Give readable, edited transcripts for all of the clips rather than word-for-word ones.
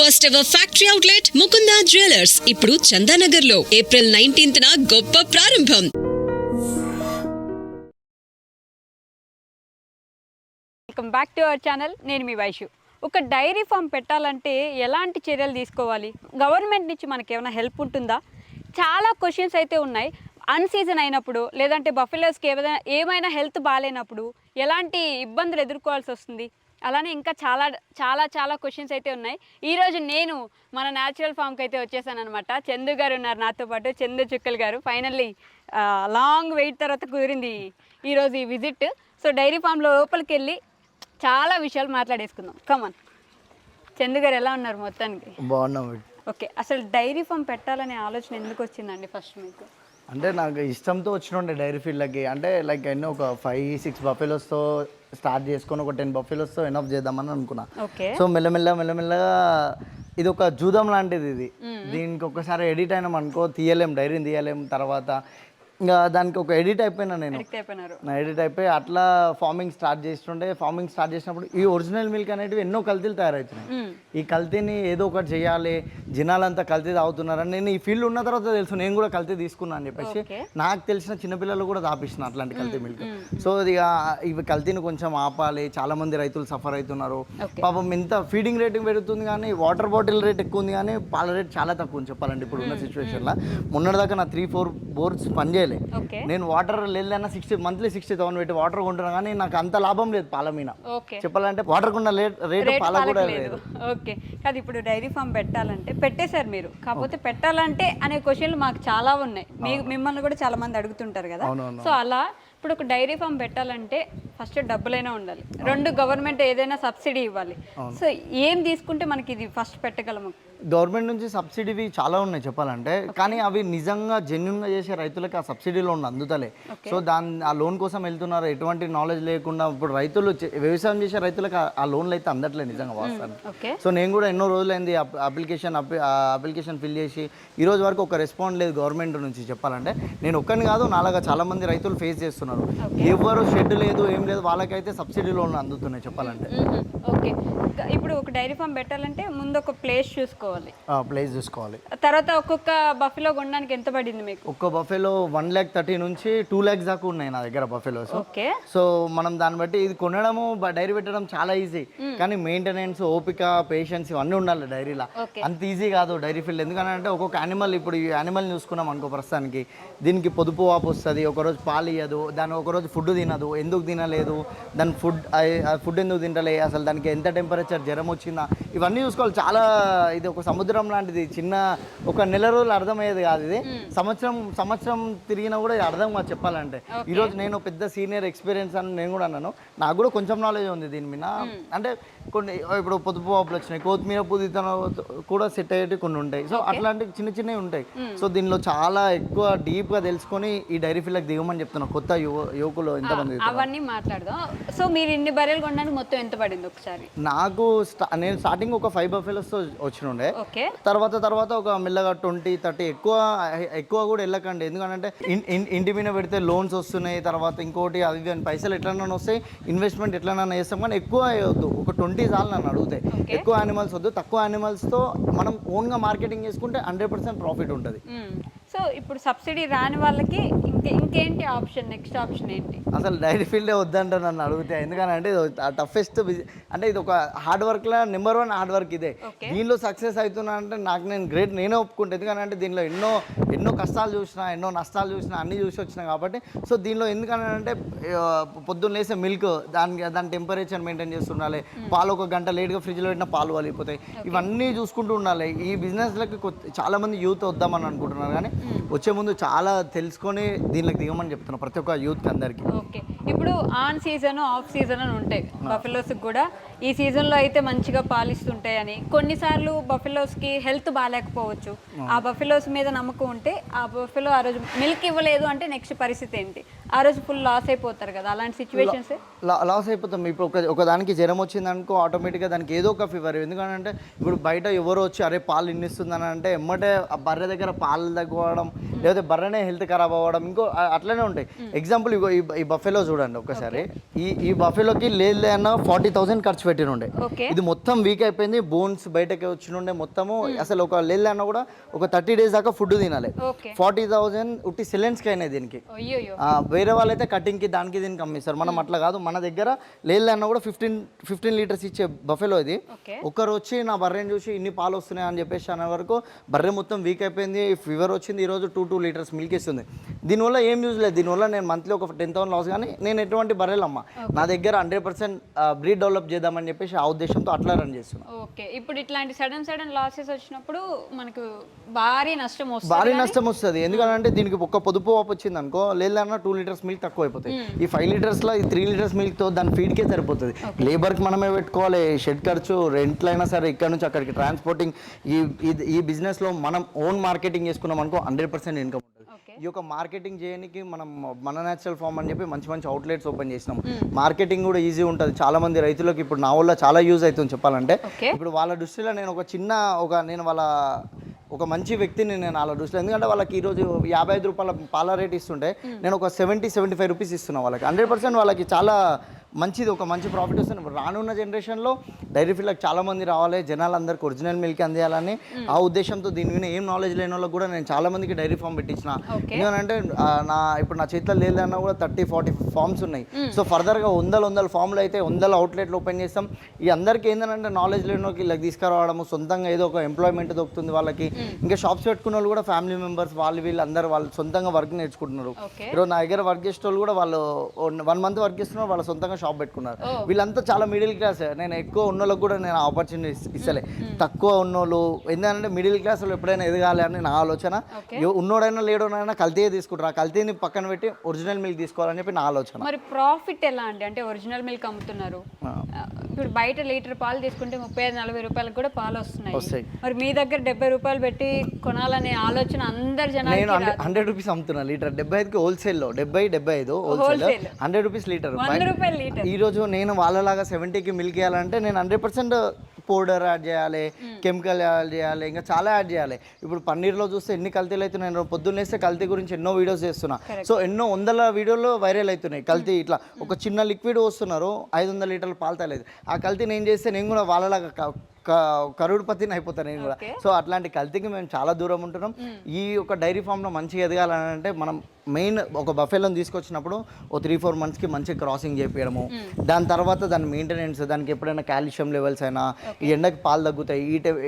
First ever factory outlet Mukunda jewellers ఇప్పుడు చందానగర్ లో April 19th గొప్ప ప్రారంభం. Welcome back to our channel. నేను మీ వైషు. ఒక డైరీ ఫామ్ పెట్టాలంటే ఎలాంటి చర్యలు తీసుకోవాలి? గవర్నమెంట్ నుంచి మనకి ఏమైనా హెల్ప్ ఉంటుందా? చాలా క్వశ్చన్స్ అయితే ఉన్నాయి. అన్సీజన్ అయినప్పుడు లేదంటే బఫెలోస్కి ఏమైనా హెల్త్ బాగాలేనప్పుడు ఎలాంటి ఇబ్బందులు ఎదుర్కోవాల్సి వస్తుంది? అలానే ఇంకా చాలా చాలా చాలా క్వశ్చన్స్ అయితే ఉన్నాయి. ఈరోజు నేను మన న్యాచురల్ ఫామ్కి అయితే వచ్చేసాను అనమాట. చందు గారు ఉన్నారు నాతో పాటు, చందు చుక్కల్ గారు. ఫైనల్లీ లాంగ్ వెయిట్ తర్వాత కుదిరింది ఈరోజు ఈ విజిట్. సో డైరీ ఫామ్లో లోపలికి వెళ్ళి చాలా విషయాలు మాట్లాడేసుకుందాం. కమాన్. చందు గారు ఎలా ఉన్నారు? మొత్తానికి బాగున్నాం. ఓకే, అసలు డైరీ ఫామ్ పెట్టాలనే ఆలోచన ఎందుకు వచ్చిందండి ఫస్ట్ మీకు? అంటే నాకు ఇష్టంతో వచ్చిన డైరీ ఫీల్డ్కి. అంటే లైక్ ఎన్నో ఒక 5-6 బఫెలోస్తో స్టార్ట్ చేసుకొని ఒక 10 బఫెలోస్తో ఎనఫ్ చేద్దామని అనుకున్నా. సో మెల్లమెల్లగా ఇది ఒక జూదం లాంటిది. ఇది దీనికి ఒకసారి ఎడిట్ అయినాం అనుకో, డైరీని తీయలేం. తర్వాత ఇంకా దానికి ఒక ఎడిట్ అయిపోయినా నేను. ఎడిట్ అయిపోయి అట్లా ఫార్మింగ్ స్టార్ట్ చేసినప్పుడు ఈ ఒరిజినల్ మిల్క్ అనేటివి ఎన్నో కల్తీలు తయారవుతున్నాయి. ఈ కల్తీని ఏదో ఒకటి చేయాలి, జనాలంతా కల్తీ తాగుతున్నారని నేను ఈ ఫీల్డ్ ఉన్న తర్వాత తెలుసు. నేను కూడా కల్తీ తీసుకున్నా అని చెప్పేసి నాకు తెలిసిన చిన్నపిల్లలు కూడా తాపిస్తున్నా అట్లాంటి కల్తీ మిల్క్. సో ఇవి కల్తీని కొంచెం ఆపాలి. చాలా మంది రైతులు సఫర్ అవుతున్నారు. పాపం ఇంత ఫీడింగ్ రేటింగ్ పెరుగుతుంది కానీ వాటర్ బాటిల్ రేట్ ఎక్కువ ఉంది కానీ పాల రేట్ చాలా తక్కువ ఉంది చెప్పాలంటే ఇప్పుడు ఉన్న సిచ్యువేషన్లో. మొన్నటిదాకా నా 3-4 బోర్స్ పనిచేయలేదు. నేను వాటర్ లేదన్నా మంత్లీ 60,000 పెట్టి వాటర్ కొంటున్నా కానీ నాకు అంత లాభం లేదు పాల మీద. చెప్పాలంటే వాటర్ కొన్న రేటు పాల కూడా లేదు. ఓకే, కాదు ఇప్పుడు డైరీ ఫామ్ పెట్టాలంటే పెట్టేశారు మీరు, కాకపోతే పెట్టాలంటే అనే క్వశ్చన్లు మాకు చాలా ఉన్నాయి. మిమ్మల్ని కూడా చాలా మంది అడుగుతుంటారు కదా. సో అలా ఇప్పుడు ఒక డైరీ ఫామ్ పెట్టాలంటే ఫస్ట్ డబ్బులైనా ఉండాలి, రెండు గవర్నమెంట్ ఏదైనా సబ్సిడీ ఇవ్వాలి. సో ఏం తీసుకుంటే మనకి ఇది ఫస్ట్ పెట్టగలము? గవర్నమెంట్ నుంచి సబ్సిడీవి చాలా ఉన్నాయి చెప్పాలంటే, కానీ అవి నిజంగా జెన్యున్గా చేసే రైతులకి ఆ సబ్సిడీ లోన్ అందుతలే. సో ఆ లోన్ కోసం వెళ్తున్నారు, ఎటువంటి నాలెడ్జ్ లేకుండా. ఇప్పుడు రైతులు వ్యవసాయం చేసే రైతులకు ఆ లోన్లు అయితే అందట్లేదు నిజంగా వాస్తవానికి. సో నేను కూడా ఎన్నో రోజులైంది అప్లికేషన్ ఫిల్ చేసి ఈ రోజు వరకు ఒక రెస్పాండ్ లేదు గవర్నమెంట్ నుంచి. చెప్పాలంటే నేను ఒక్కరిని కాదు, నాలాగా చాలా మంది రైతులు ఫేస్ చేస్తున్నారు. ఎవరు షెడ్ లేదు ఏం లేదు, వాళ్ళకైతే సబ్సిడీ లోన్లు అందుతున్నాయి చెప్పాలంటే. ఓకే, ఇప్పుడు ఒక డైరీ ఫామ్ పెట్టాలంటే ముందు ఒక ప్లేస్ చూసుకోవాలి. తర్వాత ఒక్కొక్క బఫెలో కొనడానికి ఎంత పడింది మీకు? ఒక్క బఫెలో 1,30,000 నుంచి 2 lakhs దాకా ఉన్నాయి నా దగ్గర బఫెలోస్. ఓకే, సో మనం దాన్ని బట్టి ఇది కొనడము డైరీ పెట్టడం చాలా ఈజీ, కానీ మెయింటెనెన్స్, ఓపిక, పేషెన్స్ ఇవన్నీ ఉండాలి డైరీలో. అంత ఈజీ కాదు డైరీ ఫీల్డ్. ఎందుకంటే ఒక్కొక్క యానిమల్, ఇప్పుడు ఈ యానిమల్ చూసుకున్నాం అనుకో, ప్రస్తుతానికి దీనికి పొదుపు వాపు వస్తుంది, ఒకరోజు పాలు ఇయ్యదు, దాని ఒకరోజు ఫుడ్ తినదు. ఎందుకు తినలేదు, దాని ఫుడ్ ఎందుకు తింటలే, అసలు దానికి ఎంత టెంపరేచర్, జ్వరం వచ్చిందా, ఇవన్నీ చూసుకోవాలి. చాలా ఇది ఒక సముద్రం లాంటిది. చిన్న ఒక నెల రోజులు అర్థమయ్యేది కాదు ఇది. సంవత్సరం తిరిగినా కూడా ఇది అర్థం కాదు చెప్పాలంటే. ఈరోజు నేను పెద్ద సీనియర్ ఎక్స్పీరియన్స్ అని నేను కూడా అన్నాను. నాకు కూడా కొంచెం నాలెడ్జ్ ఉంది దీని మీద. అంటే కొన్ని ఇప్పుడు పొదుపు వాపులు వచ్చినాయి, కొత్తిమీర పుదీత కూడా సెట్ అయ్యేవి కొన్ని ఉంటాయి. సో అట్లాంటివి చిన్నవి ఉంటాయి. సో దీనిలో చాలా ఎక్కువ డీప్గా తెలుసుకొని ఈ డైరీ ఫీల్డ్కి దిగమని చెప్తున్నాను కొత్త యువకులు ఎంతమంది. అవన్నీ మాట్లాడదాం. సో మీరు ఇన్ని బర్రెలు కొనడానికి మొత్తం ఎంత పడింది ఒకసారి? నేను స్టార్టింగ్ ఒక 5 బఫెలోస్తో వచ్చినుండే. తర్వాత ఒక మెల్లగా 20-30 ఎక్కువ కూడా వెళ్ళకండి. ఎందుకంటే ఇంటి మీద పెడితే లోన్స్ వస్తున్నాయి, తర్వాత ఇంకోటి అవి పైసలు ఎట్లన్నా వస్తాయి, ఇన్వెస్ట్మెంట్ ఎట్లన్నా చేస్తాం, కానీ ఎక్కువ వేయొద్దు. ఒక 20 చాలు నన్ను అడిగితే. ఎక్కువ యానిమల్స్ వద్దు, తక్కువ యానిమల్స్తో మనం ఓన్గా మార్కెటింగ్ చేసుకుంటే 100% ప్రాఫిట్ ఉంటుంది. సో ఇప్పుడు సబ్సిడీ రాని వాళ్ళకి ఇంకేంటి ఆప్షన్, నెక్స్ట్ ఆప్షన్ ఏంటి? అసలు డైరీ ఫీల్డే వద్దంట నన్ను అడిగితే. ఎందుకంటే టఫెస్ట్, అంటే ఇది ఒక హార్డ్ వర్క్లో నెంబర్ 1 హార్డ్ వర్క్ ఇదే. దీనిలో సక్సెస్ అవుతున్నా అంటే నేను గ్రేట్, నేనే ఒప్పుకుంటాను. ఎందుకంటే దీనిలో ఎన్నో కష్టాలు చూసినా, ఎన్నో నష్టాలు చూసినా, అన్నీ చూసి వచ్చినా కాబట్టి. సో దీనిలో ఎందుకంటే పొద్దున్న లేసే మిల్క్ దాని టెంపరేచర్ మెయింటైన్ చేస్తుండాలి, పాలు ఒక గంట లేట్గా ఫ్రిడ్జ్లో పెట్టిన పాలు వలిగిపోతాయి, ఇవన్నీ చూసుకుంటూ ఉండాలి. ఈ బిజినెస్లకి చాలామంది యూత్ వద్దామని అనుకుంటున్నారు, కానీ వచ్చే ముందు చాలా తెలుసుకొని దీనికి దిగమని చెప్తున్నాను ప్రతి ఒక్క యూత్ అందరికి. ఓకే, ఇప్పుడు ఆన్ సీజన్, ఆఫ్ సీజన్ అని ఉంటాయి బఫెలోస్ కూడా. ఈ సీజన్లో అయితే మంచిగా పాలిస్తుంటాయని, కొన్నిసార్లు బఫెలోస్కి హెల్త్ బాగాలేకపోవచ్చు. ఆ బఫెలోస్ మీద నమ్మకం ఉంటే ఆ బఫెలో ఆ రోజు మిల్క్ ఇవ్వలేదు అంటే నెక్స్ట్ పరిస్థితి ఏంటి? ఆ రోజు ఫుల్ లాస్ అయిపోతారు కదా. అలాంటి సిచ్యువేషన్స్ లాస్ అయిపోతాం. ఇప్పుడు ఒక దానికి జ్వరం వచ్చిందనుకో, ఆటోమేటిక్గా దానికి ఏదో ఒక ఫీవర్. ఎందుకంటే ఇప్పుడు బయట ఎవరు వచ్చి అరే పాలు ఇన్నిస్తుందని అంటే ఎమ్మటే ఆ బర్రె దగ్గర పాలు తగ్గిపోవడం, లేకపోతే బర్రెనే హెల్త్ ఖరాబ్ అవ్వడం, ఇంకో అట్లనే ఉంటాయి. ఎగ్జాంపుల్ ఈ బఫెలో చూడండి ఒకసారి. ఈ బఫెలోకి లేదు అన్న 40,000 ఖర్చు పెట్టినుండే. ఇది మొత్తం వీక్ అయిపోయింది, బోన్స్ బయటకి వచ్చినుండే మొత్తము. అసలు ఒక లేల్ అన్న కూడా ఒక 30 days దాకా ఫుడ్ తినాలి. 40,000 ఉట్టి సిలెండ్స్కి అయినాయి దీనికి. వేరే వాళ్ళైతే కటింగ్కి దానికి దీనికి అమ్మిస్తారు, మనం అట్లా కాదు. మన దగ్గర లేల్ అన్న కూడా 15 లీటర్స్ ఇచ్చే బఫెలో ఇది. ఒకరు వచ్చి నా బర్రెని చూసి ఇన్ని పాలు వస్తున్నాయి అని చెప్పేసి అనే వరకు బర్రె మొత్తం వీక్ అయిపోయింది, ఫీవర్ వచ్చింది. ఈరోజు 2 లీటర్స్ మిల్క్ ఇస్తుంది. దీనివల్ల ఏం యూజ్ లేదు. దీనివల్ల నేను మంత్లీ ఒక 10,000 లాస్, కానీ నేను ఎటువంటి బర్రెలు అమ్మ, నా దగ్గర 100% బ్రీడ్ డెవలప్ చేద్దామని చెప్పేసి ఆ ఉద్దేశంతో అట్లా రన్ చేస్తున్నాను. ఓకే, ఇప్పుడు ఇట్లాంటి సడన్ లాసెస్ వచ్చినప్పుడు మనకు భారీ నష్టం వస్తుంది. ఎందుకంటే దీనికి ఒక పొదుపు ఆపు వచ్చింది అనుకో, లేదన్నా 2 లీటర్స్ మిల్క్ తక్కువ అయిపోతాయి. ఈ 5 లీటర్స్లో ఈ 3 లీటర్స్ మిల్క్తో దాని ఫీడ్కే సరిపోతుంది. లేబర్కి మనమే పెట్టుకోవాలి, షెడ్ ఖర్చు, రెంట్లు అయినా సరే, ఇక్కడ నుంచి అక్కడికి ట్రాన్స్పోర్టింగ్. ఈ బిజినెస్లో మనం ఓన్ మార్కెటింగ్ చేసుకున్నాం అనుకో 100% ఇన్కమ్ ఉంటుంది. ఈ యొక్క మార్కెటింగ్ చేయడానికి మనం మన న్యాచురల్ ఫార్మ్ అని చెప్పి మంచి అవుట్లెట్స్ ఓపెన్ చేసినాం. మార్కెటింగ్ కూడా ఈజీ ఉంటుంది. చాలా మంది రైతులకు ఇప్పుడు నా వల్ల చాలా యూజ్ అవుతుంది చెప్పాలంటే. ఇప్పుడు వాళ్ళ దృష్టిలో నేను నేను ఒక మంచి వ్యక్తిని నేను వాళ్ళ దృష్టిలో, ఎందుకంటే వాళ్ళకి ఈరోజు 55 రూపాయల పాల రేట్ ఇస్తుంటే నేను ఒక 70-75 రూపీస్ ఇస్తున్నా వాళ్ళకి. 100% వాళ్ళకి చాలా మంచిది, ఒక మంచి ప్రాఫిట్ వస్తుంది. రానున్న జనరేషన్లో డైరీ ఫీల్డ్కి చాలా మంది రావాలి, జనాలు అందరికి ఒరిజినల్ మిల్క్ అందియాలని ఆ ఉద్దేశంతో దీని మీద ఏం నాలెడ్జ్ లేని వాళ్ళకి కూడా నేను చాలా మందికి డైరీ ఫామ్ పెట్టించిన. ఎందుకంటే ఇప్పుడు నా చేతిలో లేదన్నా కూడా 30-40 ఫార్మ్స్ ఉన్నాయి. సో ఫర్దర్గా 100 ఫామ్లు అయితే 100 అవుట్లెట్లు ఓపెన్ చేస్తాం. ఈ అందరికీ ఏంటంటే నాలెడ్జ్ లేని వాళ్ళకి ఇలా తీసుకురావడము, సొంతంగా ఏదో ఒక ఎంప్లాయ్మెంట్ దొరుకుతుంది వాళ్ళకి. ఇంకా షాప్స్ పెట్టుకున్న వాళ్ళు కూడా ఫ్యామిలీ మెంబర్స్ వీళ్ళు సొంతంగా వర్క్ నేర్చుకుంటున్నారు. ఈరోజు నా దగ్గర వర్క్ చేసే వాళ్ళు కూడా వాళ్ళు 1 month వర్క్ చేస్తున్నారు, వాళ్ళ సొంతంగా షాప్ పెట్టుకున్నారు. వీళ్ళంతా చాలా మిడిల్ క్లాస్. నేను ఎక్కువ ఉన్నోళ్ళకి కూడా నేను ఆపర్చునిటీ ఇస్తలే, తక్కువ ఉన్నోళ్ళు. ఎందుకంటే మిడిల్ క్లాస్ వాళ్ళు ఎప్పుడైనా ఎదగాలి అని నా ఆలోచన. ఉన్నోడైనా లేడోనైనా కల్తీ తీసుకుంటారు, ఆ కల్తీని పక్కన పెట్టి ఒరిజినల్ మిల్క్ తీసుకోవాలని చెప్పి నా ఆలోచన. మరి ప్రాఫిట్ ఎలా అండి? అంటే ఒరిజినల్ మిల్క్ అమ్ముతున్నారు, ఇప్పుడు బయట లీటర్ పాలు తీసుకుంటే 35-40 రూపాయలకు కూడా పాలు వస్తున్నాయి. మరి మీ దగ్గర 70 రూపాయలు పెట్టి కొనాలనే ఆలోచన అందరు జనాలు. నేను 100 రూపీస్ అమ్ముతున్నా లీటర్. 75కి హోల్సేల్లో, 70-75 హోల్సేల్, 100 రూపీస్ లీటర్. 100 రూపాయలు లీటర్. ఈరోజు నేను వాళ్ళలాగా 70కి మిల్క్ ఇవ్వాలంటే నేను 100% పౌడర్ యాడ్ చేయాలి, కెమికల్ యాడ్ చేయాలి, ఇంకా చాలా యాడ్ చేయాలి. ఇప్పుడు పన్నీర్లో చూస్తే ఎన్ని కల్తీలు అయితే, నేను పొద్దున్న వేస్తే కల్తీ గురించి ఎన్నో వీడియోస్ చేస్తున్నా. సో ఎన్నో 100 వీడియోలు వైరల్ అవుతున్నాయి కల్తీ. ఇట్లా ఒక చిన్న లిక్విడ్ వస్తున్నారు, 500 లీటర్లు పాలు తాలేదు. ఆ కల్తీ నేను చేస్తే నేను కూడా వాళ్ళలాగా కరోడ్పతిని అయిపోతాను నేను కూడా. సో అట్లాంటి కల్తీకి మేము చాలా దూరం ఉంటున్నాం. ఈ ఒక డైరీ ఫామ్లో మంచిగా ఎదగాలని అంటే మనం మెయిన్ ఒక బఫెలోని తీసుకొచ్చినప్పుడు ఓ 3-4 monthsకి మంచి క్రాసింగ్ చేపించడము, దాని తర్వాత దాని మెయింటెనెన్స్, దానికి ఎప్పుడైనా కాల్షియం లెవెల్స్ అయినా, ఈ ఎండకి పాలు తగ్గుతాయి,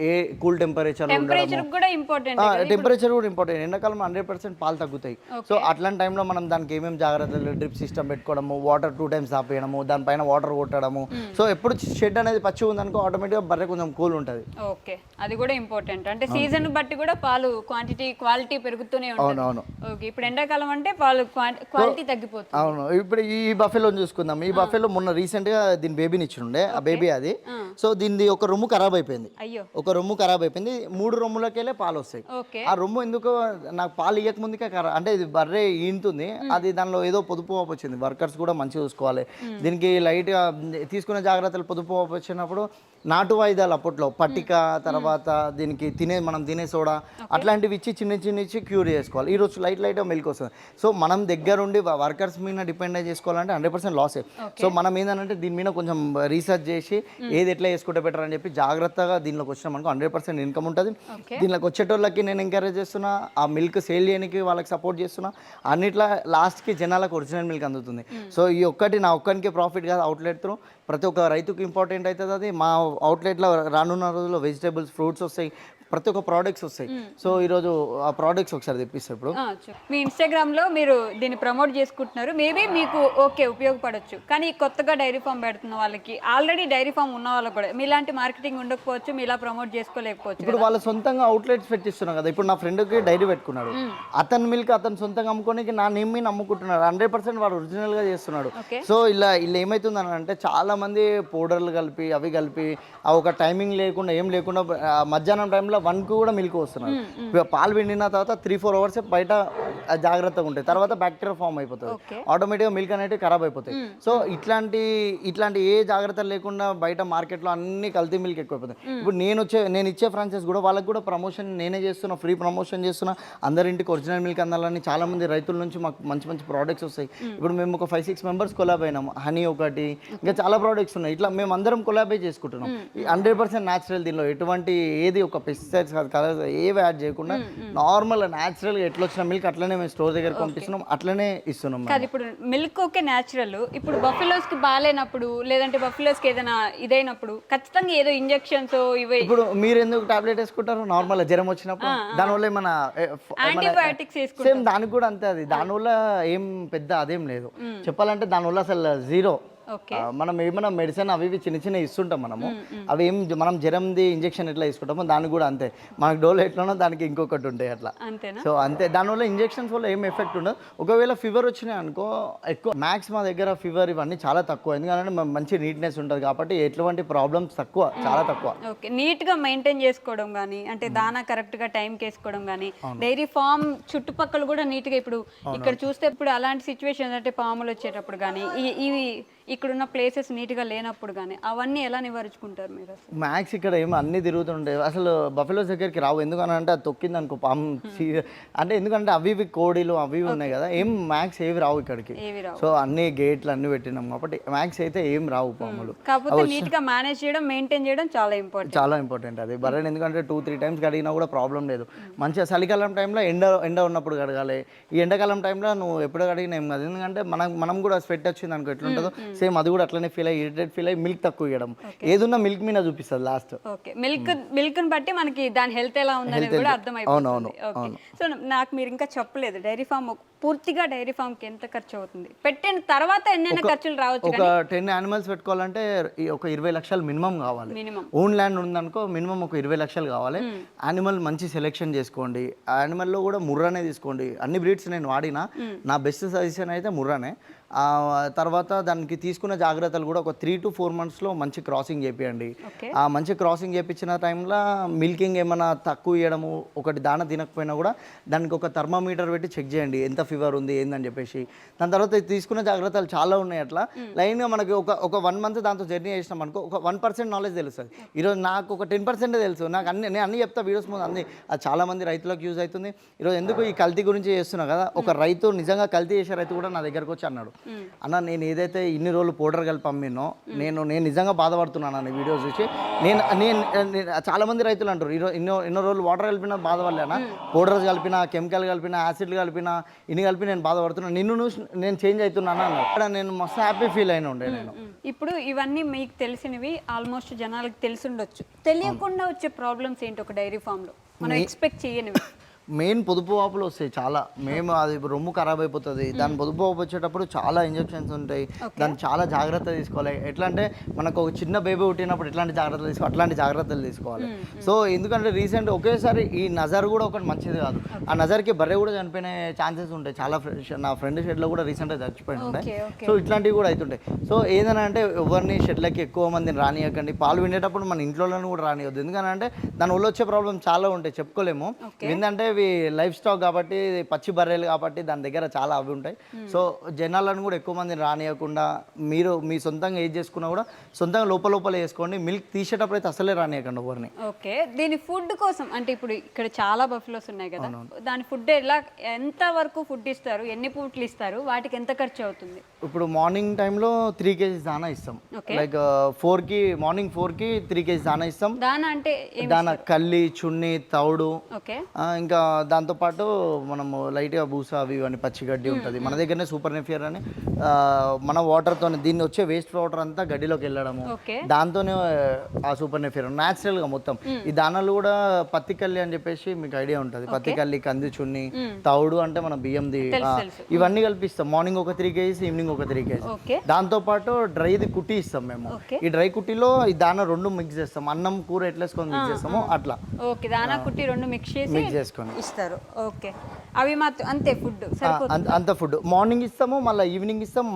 ఏ కూల్ టెంపరేచర్ టెంపరేచర్ కూడా ఇంపార్టెంట్. ఎండాకాలం 100% పాలు తగ్గుతాయి. సో అట్లాంటి టైంలో మనం దానికి ఏమేమి జాగ్రత్తలు, డ్రిప్ సిస్టమ్ పెట్టుకోవడము, వాటర్ 2 times ఆపేయడము, దానిపైన వాటర్ కొట్టడము. సో ఎప్పుడు షెడ్ అనేది పచ్చి ఉందనుకో ఆటోమేటిక్గా బర్రె కొంచెం కూల్ ఉంటుంది. ఓకే, అది కూడా ఇంపార్టెంట్. అంటే సీజన్ బట్టి కూడా పాలు క్వాలిటీ పెరుగుతూనే ఉంటుంది. అవును. ఓకే, ఇప్పుడు ఎండాకాలం అంటే పాలు క్వాలిటీ తగ్గిపోతుంది. అవును. ఇప్పుడు ఈ బఫెలో చూసుకుందాం. ఈ బఫెలో మొన్న రీసెంట్ గా దీని బేబీని ఇచ్చిండే, ఆ బేబీ అది. సో దీనిది ఒక రొమ్ము ఖరాబ్ అయిపోయింది. ఒక రొమ్ము ఖరాబ్ అయిపోయింది. 3 రొమ్ములకెళ్ళే పాలు వస్తాయి. ఆ రొమ్ము ఎందుకో నాకు పాలు ఇయ్యక ముందుకే అంటే ఇది బర్రె ఈంతుంది, అది దానిలో ఏదో పొదుపు వచ్చింది. వర్కర్స్ కూడా మంచిగా చూసుకోవాలి. దీనికి లైట్ గా తీసుకునే జాగ్రత్తలు, పొదుపు వచ్చినప్పుడు నాటు వాయిదాలు అప్పట్లో పట్టిక, తర్వాత దీనికి మనం తినే సోడా అట్లాంటివి ఇచ్చి చిన్న క్యూర్ చేసుకోవాలి. ఈరోజు లైట్గా మిల్క్ వస్తుంది. సో మనం దగ్గరుండి వర్కర్స్ మీద డిపెండ్ చేసుకోవాలంటే 100% లాసే. సో మనం ఏంటంటే దీని మీద కొంచెం రీసెర్చ్ చేసి ఏది ఎట్లా చేసుకుంటే బెటర్ అని చెప్పి జాగ్రత్తగా దీనిలోకి వచ్చినాం అనుకో 100% ఇన్కమ్ ఉంటుంది. దీనిలోకి వచ్చేటోళ్ళకి నేను ఎంకరేజ్ చేస్తున్నా, ఆ మిల్క్ సేల్ చేయడానికి వాళ్ళకి సపోర్ట్ చేస్తున్నా. అన్నిట్లా లాస్ట్కి జనాలకు ఒరిజినల్ మిల్క్ అందుతుంది. సో ఈ నా ఒక్కరికి ప్రాఫిట్ కాదు, అవుట్లెట్ త్రూ ప్రతి ఒక్క రైతుకి ఇంపార్టెంట్ అవుతుంది. అది మా అవుట్లెట్లో రానున్న రోజుల్లో వెజిటేబుల్స్, ఫ్రూట్స్ వస్తాయి, ప్రతి ఒక్క ప్రోడక్ట్స్ వస్తాయి. సో ఈరోజు ఆ ప్రోడక్ట్స్ ఒకసారి తెప్పిస్తాను. ఇప్పుడు మీ ఇన్స్టాగ్రామ్లో మీరు దీన్ని ప్రమోట్ చేసుకుంటున్నారు, మేబీ మీకు ఓకే ఉపయోగపడవచ్చు. కానీ కొత్తగా డైరీ ఫామ్ పెడుతున్న వాళ్ళకి, ఆల్రెడీ డైరీ ఫామ్ ఉన్న వాళ్ళకి కూడా మీలాంటి మార్కెటింగ్ ఉండకపోవచ్చు, మీలా ప్రమోట్ చేసుకోలేకపోవచ్చు. ఇప్పుడు వాళ్ళ సొంతంగా అవుట్లెట్స్ పెట్టిస్తున్నాం కదా. ఇప్పుడు నా ఫ్రెండ్కి డైరీ పెట్టుకున్నాడు, అతని మిల్క్ అతను సొంతంగా అమ్ముకోనికి నా నేమ్ మీద అమ్ముకుంటున్నాడు. 100% వాడు ఒరిజినల్గా చేస్తున్నాడు. సో ఇలా ఏమవుతుందని అంటే చాలా మంది పౌడర్లు కలిపి అవి కలిపి ఒక టైమింగ్ లేకుండా ఏం లేకుండా మధ్యాహ్నం టైంలో 1కి కూడా మిల్క్ వస్తున్నారు. పాలు పిండిన తర్వాత 3-4 hours బయట జాగ్రత్తగా ఉంటాయి. తర్వాత బ్యాక్టీరియా ఫామ్ అయిపోతుంది, ఆటోమేటిక్గా మిల్క్ అనేవి ఖరాబ్ అయిపోతాయి. సో ఇట్లాంటి ఏ జాగ్రత్తలు లేకుండా బయట మార్కెట్లో అన్ని కల్తీ మిల్క్ ఎక్కువైపోతాయి. ఇప్పుడు నేను ఇచ్చే ఫ్రాంచైజ్ కూడా వాళ్ళకి కూడా ప్రమోషన్ నేనే చేస్తున్నా, ఫ్రీ ప్రమోషన్ చేస్తున్నా. అందరింటికి ఒరిజినల్ మిల్క్ అందాలని చాలా మంది రైతుల నుంచి మాకు మంచి మంచి ప్రోడక్ట్స్ వస్తాయి. ఇప్పుడు మేము ఒక 5-6 మెంబర్స్ కొలాబ్ అయినాం. హనీ ఒకటి, ఇంకా చాలా ప్రోడక్ట్స్ ఉన్నాయి. ఇట్లా మేము అందరం కొలాబే చేసుకుంటున్నాం. 100% న్యాచురల్, దీనిలో ఎటువంటి ఏది ఒక పెస్టిసైడ్స్ కలర్స్ ఏవి యాడ్ చేయకుండా నార్మల్ న్యాచురల్గా ఎట్లా వచ్చిన మిల్క్ అట్లనే మేము స్టోర్ దగ్గర పంపిస్తున్నాం, అట్లనే ఇస్తున్నాం. కాదు ఇప్పుడు మిల్క్ ఓకే న్యాచురల్, ఇప్పుడు బఫెలోస్కి బాగాలేనప్పుడు లేదంటే బఫెలోస్కి ఏదైనా ఇదైనప్పుడు ఖచ్చితంగా ఏదో ఇంజెక్షన్స్ ఇవి. ఇప్పుడు మీరు ఎందుకు టాబ్లెట్ వేసుకుంటారు నార్మల్ జ్వరం వచ్చినప్పుడు? దానివల్ల ఏమైనా యాంటీబయాటిక్స్ వేసుకుంటారు. సేమ్ దానికి కూడా అంతే. అది దానివల్ల ఏం పెద్ద అదేం లేదు చెప్పాలంటే. దానివల్ల అసలు జీరో. మనం ఏమైనా మెడిసిన్ అవి ఇవి చిన్న చిన్న ఇస్తుంటాం మనము. అవి ఏం మనం జ్వరంది ఇంజెక్షన్ ఎట్లా తీసుకుంటామో దానికి కూడా అంతే. మనకు డోలో ఎట్లనో దానికి ఇంకొకటి ఉంటాయి అట్లా. సో అంతే. దానివల్ల ఇంజెక్షన్స్ వల్ల ఏం ఎఫెక్ట్ ఉండదు. ఒకవేళ ఫీవర్ వచ్చినాయి అనుకో, ఎక్కువ మ్యాక్స్ మా దగ్గర ఫీవర్ ఇవన్నీ చాలా తక్కువ. ఎందుకంటే మంచి నీట్నెస్ ఉంటుంది కాబట్టి ఎటువంటి ప్రాబ్లమ్స్ తక్కువ, చాలా తక్కువ. ఓకే, నీట్గా మెయింటైన్ చేసుకోవడం కానీ, అంటే దానా కరెక్ట్గా టైంకి వేసుకోవడం కానీ, డైరీ ఫామ్ చుట్టుపక్కల కూడా నీట్గా. ఇప్పుడు ఇక్కడ చూస్తే ఇప్పుడు అలాంటి సిచ్యువేషన్ అంటే పాములు వచ్చేటప్పుడు కానీ, ఇవి ఇక్కడున్న ప్లేసెస్ నీట్గా లేనప్పుడు కానీ అవన్నీ ఎలా నివారించుకుంటారు మీరు? మ్యాక్స్ ఇక్కడ ఏమో అన్నీ తిరుగుతుంటాయి. అసలు బఫెలోస్ దగ్గరికి రావు. ఎందుకనంటే అది తొక్కింది అనుకో పాము అంటే, ఎందుకంటే అవి ఇవి కోడిలు అవి ఉన్నాయి కదా, ఏం మ్యాక్స్ ఏవి రావు ఇక్కడికి. సో అన్ని గేట్లు అన్ని పెట్టినాం కాబట్టి మ్యాక్స్ అయితే ఏం రావు పాములు. కాకపోతే నీట్గా మేనేజ్ చేయడం, మెయింటైన్ చేయడం చాలా ఇంపార్టెంట్ అది. బర్రెని ఎందుకంటే 2-3 టైమ్స్ కడిగినా కూడా ప్రాబ్లం లేదు. మంచిగా చలికాలం టైంలో ఎండ ఉన్నప్పుడు కడగాలి. ఈ ఎండాకాలం టైంలో నువ్వు ఎప్పుడు కడిగినా ఏం కాదు. ఎందుకంటే మనం కూడా స్వెట్ వచ్చింది అనుకో ఎట్లుంటుందో సేమ్ అది కూడా అట్లనే ఫీల్ అయ్యి ఇరిటేట్ ఫీల్ అయ్యి మిల్క్ తక్కువ ఇవ్వడం. ఏదున్నా మిల్క్ మీద చూపిస్తుంది లాస్ట్. మిల్క్ బట్టి మనకి దాని హెల్త్ ఎలా ఉందని కూడా అర్థమైపోతుంది. సో నాకు మీరు ఇంకా చెప్పలేదు, డైరీ ఫామ్ పూర్తిగా డైరీ ఫామ్ కి ఎంత ఖర్చు అవుతుంది, పెట్టిన తర్వాత ఎన్నైనా ఖర్చులు రావచ్చు. ఒక 10 యానిమల్స్ పెట్టుకోవాలంటే ఒక 20 లక్షలు మినిమం కావాలి. ఓన్ ల్యాండ్ ఉందనుకో మినిమం ఒక 20 లక్షలు కావాలి. యానిమల్ మంచి సెలెక్షన్ చేసుకోండి. యానిమల్లో కూడా ముర్రానే తీసుకోండి. అన్ని బ్రీడ్స్ నేను వాడినా, నా బెస్ట్ సజెషన్ అయితే ముర్రానే. తర్వాత దానికి తీసుకున్న జాగ్రత్తలు కూడా ఒక 3 to 4 monthsలో మంచి క్రాసింగ్ చేపియండి. ఆ మంచి క్రాసింగ్ చేపించిన టైంలో మిల్కింగ్ ఏమైనా తక్కువ ఇవ్వడము, ఒకటి దాన తినకపోయినా కూడా దానికి ఒక థర్మామీటర్ పెట్టి చెక్ చేయండి ఎంత ఫీవర్ ఉంది ఏందని చెప్పేసి. దాని తర్వాత తీసుకున్న జాగ్రత్తలు చాలా ఉన్నాయి. అట్లా లైన్గా మనకి ఒక 1 month దాంతో జర్నీ చేసినాం అనుకో, ఒక 1% నాలెడ్జ్ తెలుస్తుంది. ఈరోజు నాకు ఒక 10% తెలుసు. నాకు నేను అన్ని చెప్తా వీడియోస్ ముందు అన్ని. అది చాలా మంది రైతులకు యూజ్ అవుతుంది. ఈరోజు ఎందుకు ఈ కల్తీ గురించి చేస్తున్నా కదా, ఒక రైతు నిజంగా కల్తీ చేసే రైతు కూడా నా దగ్గరకు వచ్చి అన్నాడు, అన్న నేను ఏదైతే ఇన్ని రోజులు పౌడర్ కలిపి అమ్మినో నేను నిజంగా బాధపడుతున్నాను అన్న వీడియోస్ చూసి. నేను చాలా మంది రైతులు అంటారు ఎన్నో రోజులు వాటర్ కలిపినా బాధపడలేనా, పౌడర్స్ కలిపినా, కెమికల్ కలిపినా, యాసిడ్లు కలిపినా, ఇన్ని కలిపి నేను బాధపడుతున్నాను, నేను చేంజ్ అవుతున్నాను అన్నాడు. అక్కడ నేను మస్తు హ్యాపీ ఫీల్ అయిన ఉండే. నేను ఇప్పుడు ఇవన్నీ మీకు తెలిసినవి ఆల్మోస్ట్ జనాలకు తెలిసి ఉండొచ్చు. తెలియకుండా వచ్చే ప్రాబ్లమ్స్ ఏంటి ఒక డైరీ ఫామ్లో మనం ఎక్స్పెక్ట్ చేయనివి? మెయిన్ పొదుపు వాపులు వస్తాయి చాలా. అది రొమ్ము ఖరాబ్ అయిపోతుంది. దాని పొదుపు వాపు వచ్చేటప్పుడు చాలా ఇంజెక్షన్స్ ఉంటాయి. దాన్ని చాలా జాగ్రత్త తీసుకోవాలి. ఎట్లా అంటే మనకు ఒక చిన్న బేబీ పుట్టినప్పుడు ఎట్లాంటి జాగ్రత్తలు తీసుకోవాలి, అట్లాంటి జాగ్రత్తలు తీసుకోవాలి. సో ఎందుకంటే రీసెంట్ ఒకేసారి ఈ నజర్ కూడా ఒకటి మంచిది కాదు. ఆ నజర్కి బర్రె కూడా చనిపోయిన ఛాన్సెస్ ఉంటాయి. చాలా నా ఫ్రెండ్ షెడ్లో కూడా రీసెంట్గా చచ్చిపోయి ఉంటాయి. సో ఇట్లాంటివి కూడా అవుతుంటాయి. సో ఏదైనా అంటే ఎవరిని షెడ్లకి ఎక్కువ మందిని రానియకండి. పాలు వినేటప్పుడు మన ఇంట్లోనే కూడా రానియద్దు. ఎందుకంటే దాని వల్ల వచ్చే ప్రాబ్లం చాలా ఉంటాయి, చెప్పుకోలేము. ఏంటంటే ఇవి లైఫ్ స్టాక్ కాబట్టి, పచ్చి బర్రెలు కాబట్టి దాని దగ్గర చాలా అవి ఉంటాయి. సో జనాలను కూడా ఎక్కువ మందిని రానియకుండా మీరు మీ సొంతంగా ఏది చేసుకున్నా కూడా సొంతంగా లోపల వేసుకోండి. మిల్క్ తీసేటప్పుడు అయితే అసలే రానియకండి ఎవరిని. ఓకే, దీని ఫుడ్ కోసం అంటే ఇప్పుడు ఇక్కడ చాలా బఫెలోస్ ఉన్నాయి కదా, దాని ఫుడ్ ఎంత వరకు ఫుడ్ ఇస్తారు, ఎన్ని పూట్లు ఇస్తారు, వాటికి ఎంత ఖర్చు అవుతుంది? ఇప్పుడు మార్నింగ్ టైంలో 3 kgs దానా ఇస్తాం. లైక్ మార్నింగ్ 4కి 3 kgs దానా ఇస్తాం. దానా అంటే దానా కల్లి, చున్ని, తౌడు, ఇంకా దాంతోపాటు మనము లైట్గా బూస అవి ఇవన్నీ పచ్చిగడ్డి ఉంటుంది మన దగ్గరనే. సూపర్ నెఫియర్ అని మన వాటర్తో దీన్ని వచ్చే వేస్ట్ వాటర్ అంతా గడ్డిలోకి వెళ్ళడము, దాంతోనే ఆ సూపర్ నెఫియర్ న్యాచురల్గా మొత్తం. ఈ దానాలు కూడా పత్తి కల్లి అని చెప్పేసి మీకు ఐడియా ఉంటుంది. పత్తి కల్లి, కంది చున్ని, తౌడు అంటే మన బియ్యంది, ఇవన్నీ కల్పిస్తాం. మార్నింగ్ ఒక 3 kgs, ఈవినింగ్ ఒక 3 kgs. దాంతోపాటు డ్రైది కుట్టి ఇస్తాం మేము. ఈ డ్రై కుట్టిలో ఈ దానా 2 మిక్స్ చేస్తాం. అన్నం కూర ఎట్లా వేసుకొని మిక్స్ చేస్తామో అట్లా. దానా కుట్టి 2 మిక్స్ చేసుకొని ఇస్తారు. ఓకే, అవి మాత్రం అంతే ఫుడ్ సరిపోతుంది. అంత ఫుడ్ మార్నింగ్ ఇస్తాము, మళ్ళీ ఈవినింగ్ ఇస్తాము.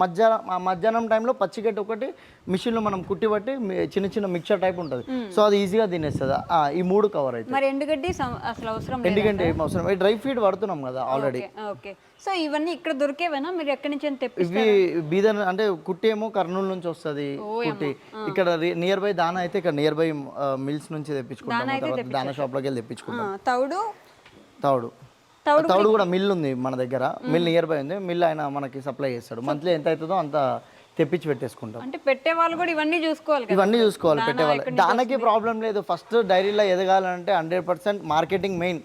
మధ్యాహ్నం టైంలో పచ్చిగడ్డి ఒకటి మిషన్లో మనం కుట్టి బట్టి చిన్న చిన్న మిక్చర్ టైప్ ఉంటుంది, సో అది ఈజీగా తినేస్తుంది. ఈ 3 కవర్ అయితే. మరి ఎండుగడ్డి అసలు అవసరం లేదు. ఎండుగడ్డి ఏం అవసరం, డ్రై ఫీడ్ వాడుతున్నాం కదా ఆల్రెడీ. ఓకే, సో ఇవన్నీ ఇక్కడ దొరికేవేనా, మీరు ఎక్కడి నుంచి ఇవి బీదర్ అంటే కుట్టి ఏమో కర్నూలు నుంచి వస్తుంది కుట్టి. ఇక్కడ నియర్ బై దానా అయితే ఇక్కడ నియర్ బై మిల్స్ నుంచి తెప్పించుకుంటాం, తర్వాత దానా షాప్లోకి వెళ్ళి తెప్పించుకుంటాం. తౌడు కూడా మిల్ ఉంది మన దగ్గర, మిల్ నియర్ బై ఉంది. మిల్ ఆయన మనకి సప్లై చేస్తాడు, మంత్లీ ఎంత అవుతుందో అంత తెప్పించి పెట్టేసుకుంటాం. అంటే పెట్టే వాళ్ళు కూడా ఇవన్నీ చూసుకోవాలి, పెట్టేవాళ్ళు. దానికి ప్రాబ్లం లేదు. ఫస్ట్ డైరీలో ఎదగాలంటే 100% మార్కెటింగ్ మెయిన్.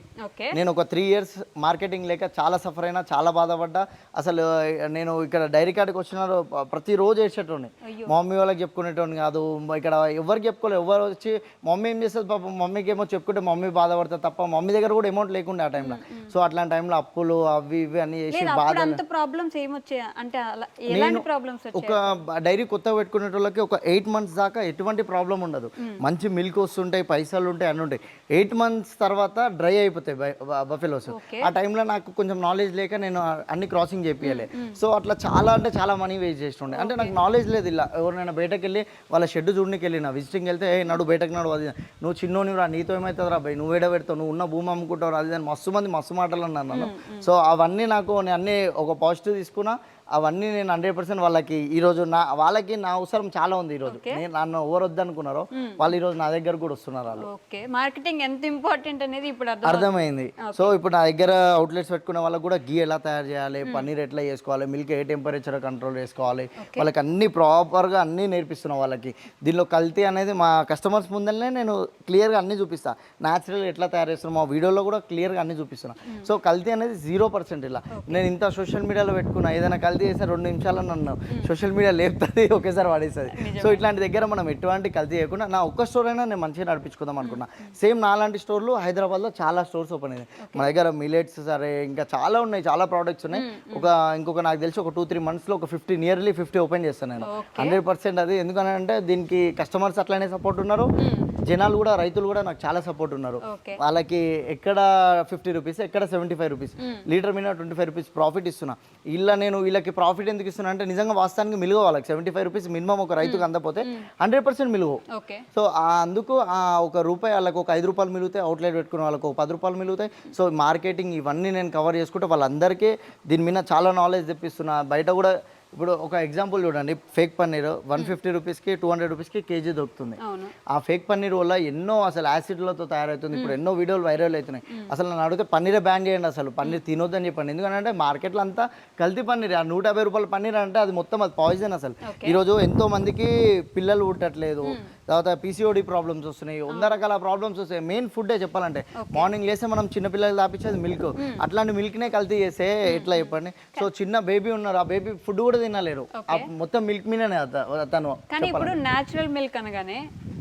నేను ఒక 3 years మార్కెటింగ్ లేక చాలా సఫర్ అయినా, చాలా బాధపడ్డా. అసలు నేను ఇక్కడ డైరీ కాడికి వచ్చిన ప్రతిరోజు వేసేటోని, మా మమ్మీ వాళ్ళకి చెప్పుకునేటోని కాదు. ఇక్కడ ఎవరికి చెప్పుకోలేదు. ఎవరు వచ్చి మమ్మీ ఏం చేస్తుంది పాపం, మమ్మీకి ఏమో చెప్పుకుంటే మమ్మీ బాధపడుతుంది తప్ప మమ్మీ దగ్గర కూడా అమౌంట్ లేకుండే ఆ టైంలో. సో అట్లాంటి టైంలో అప్పులు అవి ఇవి అన్ని చేసి బాధ. ఒక డైరీ కొత్తగా పెట్టుకునే ఒక 8 months దాకా ఎటువంటి ప్రాబ్లం ఉండదు. మంచి మిల్క్ వస్తుంటాయి, పైసలు ఉంటాయి, అన్నీ ఉంటాయి. 8 months తర్వాత డ్రై అయిపోతాయి బఫెలోస్. ఆ టైంలో నాకు కొంచెం నాలెడ్జ్ లేక నేను అన్ని క్రాసింగ్ చేపియాలి. సో అట్లా చాలా అంటే చాలా మనీ వేస్ట్ చేస్తుండే. అంటే నాకు నాలెడ్జ్ లేదు. ఇలా ఎవరైనా బయటకు వెళ్ళి వాళ్ళ షెడ్ చూడడానికి వెళ్ళిన విజిటింగ్ వెళ్తే నడు బయటకు నడు, అది నువ్వు చిన్నోని రా, నీతో ఏమవుతుంది రా భయ్, నువ్వు ఏడ పెడతావు, నువ్వు ఉన్న భూమి అమ్ముకుంటావు, అది దాన్ని మస్తు మంది మస్తు మాటలు అన్నారు నన్ను. సో అవన్నీ నాకు నేను అన్నీ ఒక పాజిటివ్ తీసుకున్నా. అవన్నీ నేను 100% వాళ్ళకి ఈరోజు వాళ్ళకి నా అవసరం చాలా ఉంది. ఈరోజు నేను నన్ను ఎవరు వద్దనుకున్నారో వాళ్ళు ఈరోజు నా దగ్గర కూడా వస్తున్నారు. వాళ్ళు మార్కెటింగ్ ఎంత ఇంపార్టెంట్ అనేది ఇప్పుడు అర్థమైంది. సో ఇప్పుడు నా దగ్గర అవుట్లెట్స్ పెట్టుకునే వాళ్ళకి కూడా గీ ఎలా తయారు చేయాలి, పన్నీర్ ఎట్లా చేసుకోవాలి, మిల్క్ ఏ టెంపరేచర్ కంట్రోల్ చేసుకోవాలి, వాళ్ళకి అన్ని ప్రాపర్గా అన్నీ నేర్పిస్తున్నాం వాళ్ళకి. దీనిలో కల్తీ అనేది మా కస్టమర్స్ ముందరనే నేను క్లియర్గా అన్నీ చూపిస్తాను. న్యాచురల్ ఎట్లా తయారు చేస్తున్నాం మా వీడియోలో కూడా క్లియర్గా అన్నీ చూపిస్తున్నాను. సో కల్తీ అనేది 0%. ఇలా నేను ఇంత సోషల్ మీడియాలో పెట్టుకున్నా, ఏదైనా కల్తీ చేస్తే 2 నిమిషాల్లో నన్ను సోషల్ మీడియా లేపుతుంది, ఒకేసారి పడేస్తుంది. సో ఇట్లాంటి దగ్గర మనం ఎటువంటి కల్తీ చేయకుండా నా ఒక్క స్టోర్ అయినా నేను మంచిగా నడిపించుకుందాం అనుకున్నా. సేమ్ నాలాంటి స్టోర్లు హైదరాబాద్లో చాలా స్టోర్స్ ఓపెన్ అయింది. మా దగ్గర మిలెట్స్ సరే ఇంకా చాలా ఉన్నాయి, చాలా ప్రోడక్ట్స్ ఉన్నాయి. ఇంకొక నాకు తెలిసి ఒక 2-3 monthsలో ఒక 50 ఓపెన్ చేస్తాను నేను 100%. అది ఎందుకంటే దీనికి కస్టమర్స్ అట్లనే సపోర్ట్ ఉన్నారు, జనాలు కూడా, రైతులు కూడా నాకు చాలా సపోర్ట్ ఉన్నారు. వాళ్ళకి ఎక్కడ 50 రూపీస్, ఎక్కడ 75 రూపీస్, లీటర్ మీద 25 రూపీస్ ప్రాఫిట్ ఇస్తున్నా. నేను వీళ్ళకి ప్రాఫిట్ ఎందుకు ఇస్తున్నా అంటే నిజంగా వాస్తవానికి మిలుగు వాళ్ళకి 75 రూపీస్ మినిమం ఒక రైతుకు అందపోతే 100% మిలుగు. సో అందుకు ఒక రూపాయి వాళ్ళకి ఒక 5 రూపాయలు మిలుగుతాయి, అవుట్లెట్ పెట్టుకున్న వాళ్ళకి ఒక 10 రూపాయలు మిలుగుతాయి. సో మార్కెటింగ్ ఇవన్నీ నేను కవర్ చేసుకుంటే వాళ్ళందరికీ దీని మీద చాలా నాలెడ్జ్ తెప్పిస్తున్నా. బయట కూడా ఇప్పుడు ఒక ఎగ్జాంపుల్ చూడండి, ఫేక్ పన్నీర్ 150 రూపీస్కి 200 రూపీస్కి కేజీ దొరుకుతుంది. ఆ ఫేక్ పన్నీర్ వల్ల ఎన్నో అసలు యాసిడ్లతో తయారవుతుంది. ఇప్పుడు ఎన్నో వీడియోలు వైరల్ అవుతున్నాయి. అసలు నన్ను అడిగితే పన్నీరే బ్యాన్ చేయండి, అసలు పన్నీర్ తినొద్దని చెప్పండి. ఎందుకంటే మార్కెట్లో అంతా కల్తీ పన్నీర్. ఆ 150 రూపాయల పన్నీర్ అంటే అది మొత్తం అది పాయిజన్. అసలు ఈరోజు ఎంతో మందికి పిల్లలు పుట్టట్లేదు, తర్వాత పీసీఓడి ప్రాబ్లమ్స్ వస్తున్నాయి, 100 రకాల ప్రాబ్లమ్స్ వస్తాయి. మెయిన్ ఫుడ్డే చెప్పాలంటే మార్నింగ్ లేస్తే మనం చిన్నపిల్లలు తాపించేది మిల్క్, అట్లాంటి మిల్క్నే కల్తీ చేస్తే ఎట్లా చెప్పండి. సో చిన్న బేబీ ఉన్నారు, ఆ బేబీ ఫుడ్ కూడా తినలేరు, మొత్తం మిల్క్ మీదనే తను. కానీ ఇప్పుడు న్యాచురల్ మిల్క్ అనగానే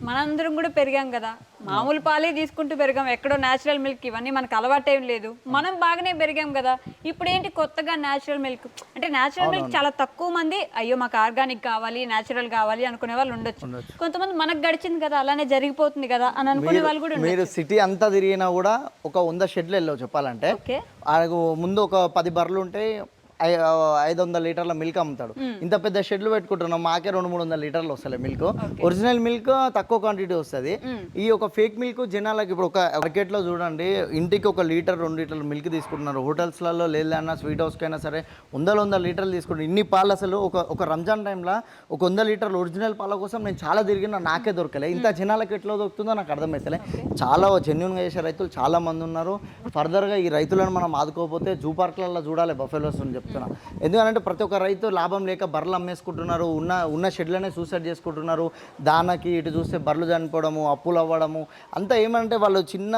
మనందరం కూడా పెరిగాం కదా, మామూలు పాలే తీసుకుంటూ పెరిగాం, ఎక్కడో న్యాచురల్ మిల్క్ ఇవన్నీ మనకు అలవాటేం లేదు, మనం బాగానే పెరిగాం కదా. ఇప్పుడు ఏంటి కొత్తగా న్యాచురల్ మిల్క్ అంటే, న్యాచురల్ మిల్క్ చాలా తక్కువ మంది అయ్యో మాకు ఆర్గానిక్ కావాలి, న్యాచురల్ కావాలి అనుకునే వాళ్ళు ఉండొచ్చు. కొంతమంది మనకు గడిచింది కదా అలానే జరిగిపోతుంది కదా అని అనుకునే వాళ్ళు కూడా. మీరు సిటీ అంతా తిరిగినా కూడా ఒక 100 షెడ్లు వెళ్ళవు చెప్పాలంటే. ముందు ఒక 10 బర్రెలు ఉంటాయి, 500 లీటర్ల మిల్క్ అమ్ముతాడు. ఇంత పెద్ద షెడ్లు పెట్టుకుంటున్నాం, మాకే 200-300 లీటర్లు వస్తాయి మిల్క్. ఒరిజినల్ మిల్క్ తక్కువ క్వాంటిటీ వస్తుంది. ఈ ఒక ఫేక్ మిల్క్ జనాలకి ఇప్పుడు ఒక మార్కెట్లో చూడండి, ఇంటికి 1 లీటర్ 2 లీటర్లు మిల్క్ తీసుకుంటున్నారు. హోటల్స్లలో లేదన్నా స్వీట్ హౌస్కి అయినా సరే 100 లీటర్లు తీసుకుంటారు. ఇన్ని పాలు అసలు ఒక రంజాన్ టైంలో ఒక 100 లీటర్లు ఒరిజినల్ పాల కోసం నేను చాలా తిరిగినా, నాకే దొరకలే. ఇంత జనాలకు ఎట్లా దొరుకుతుందో నాకు అర్థమవుతలే. చాలా జెన్యున్గా చేసే రైతులు చాలా మంది ఉన్నారు. ఫర్దర్గా ఈ రైతులను మనం ఆదుకోకపోతే జూ పార్క్లలో చూడాలి బఫెలోస్ అని చెప్తున్నా. ఎందుకంటే ప్రతి ఒక్క రైతు లాభం లేక బర్రెలు అమ్మేసుకుంటున్నారు, ఉన్న షెడ్లనే సూసైడ్ చేసుకుంటున్నారు. దానికి ఇటు చూస్తే బర్రెలు చనిపోవడము, అప్పులు అవ్వడము అంతా. ఏమంటే వాళ్ళు చిన్న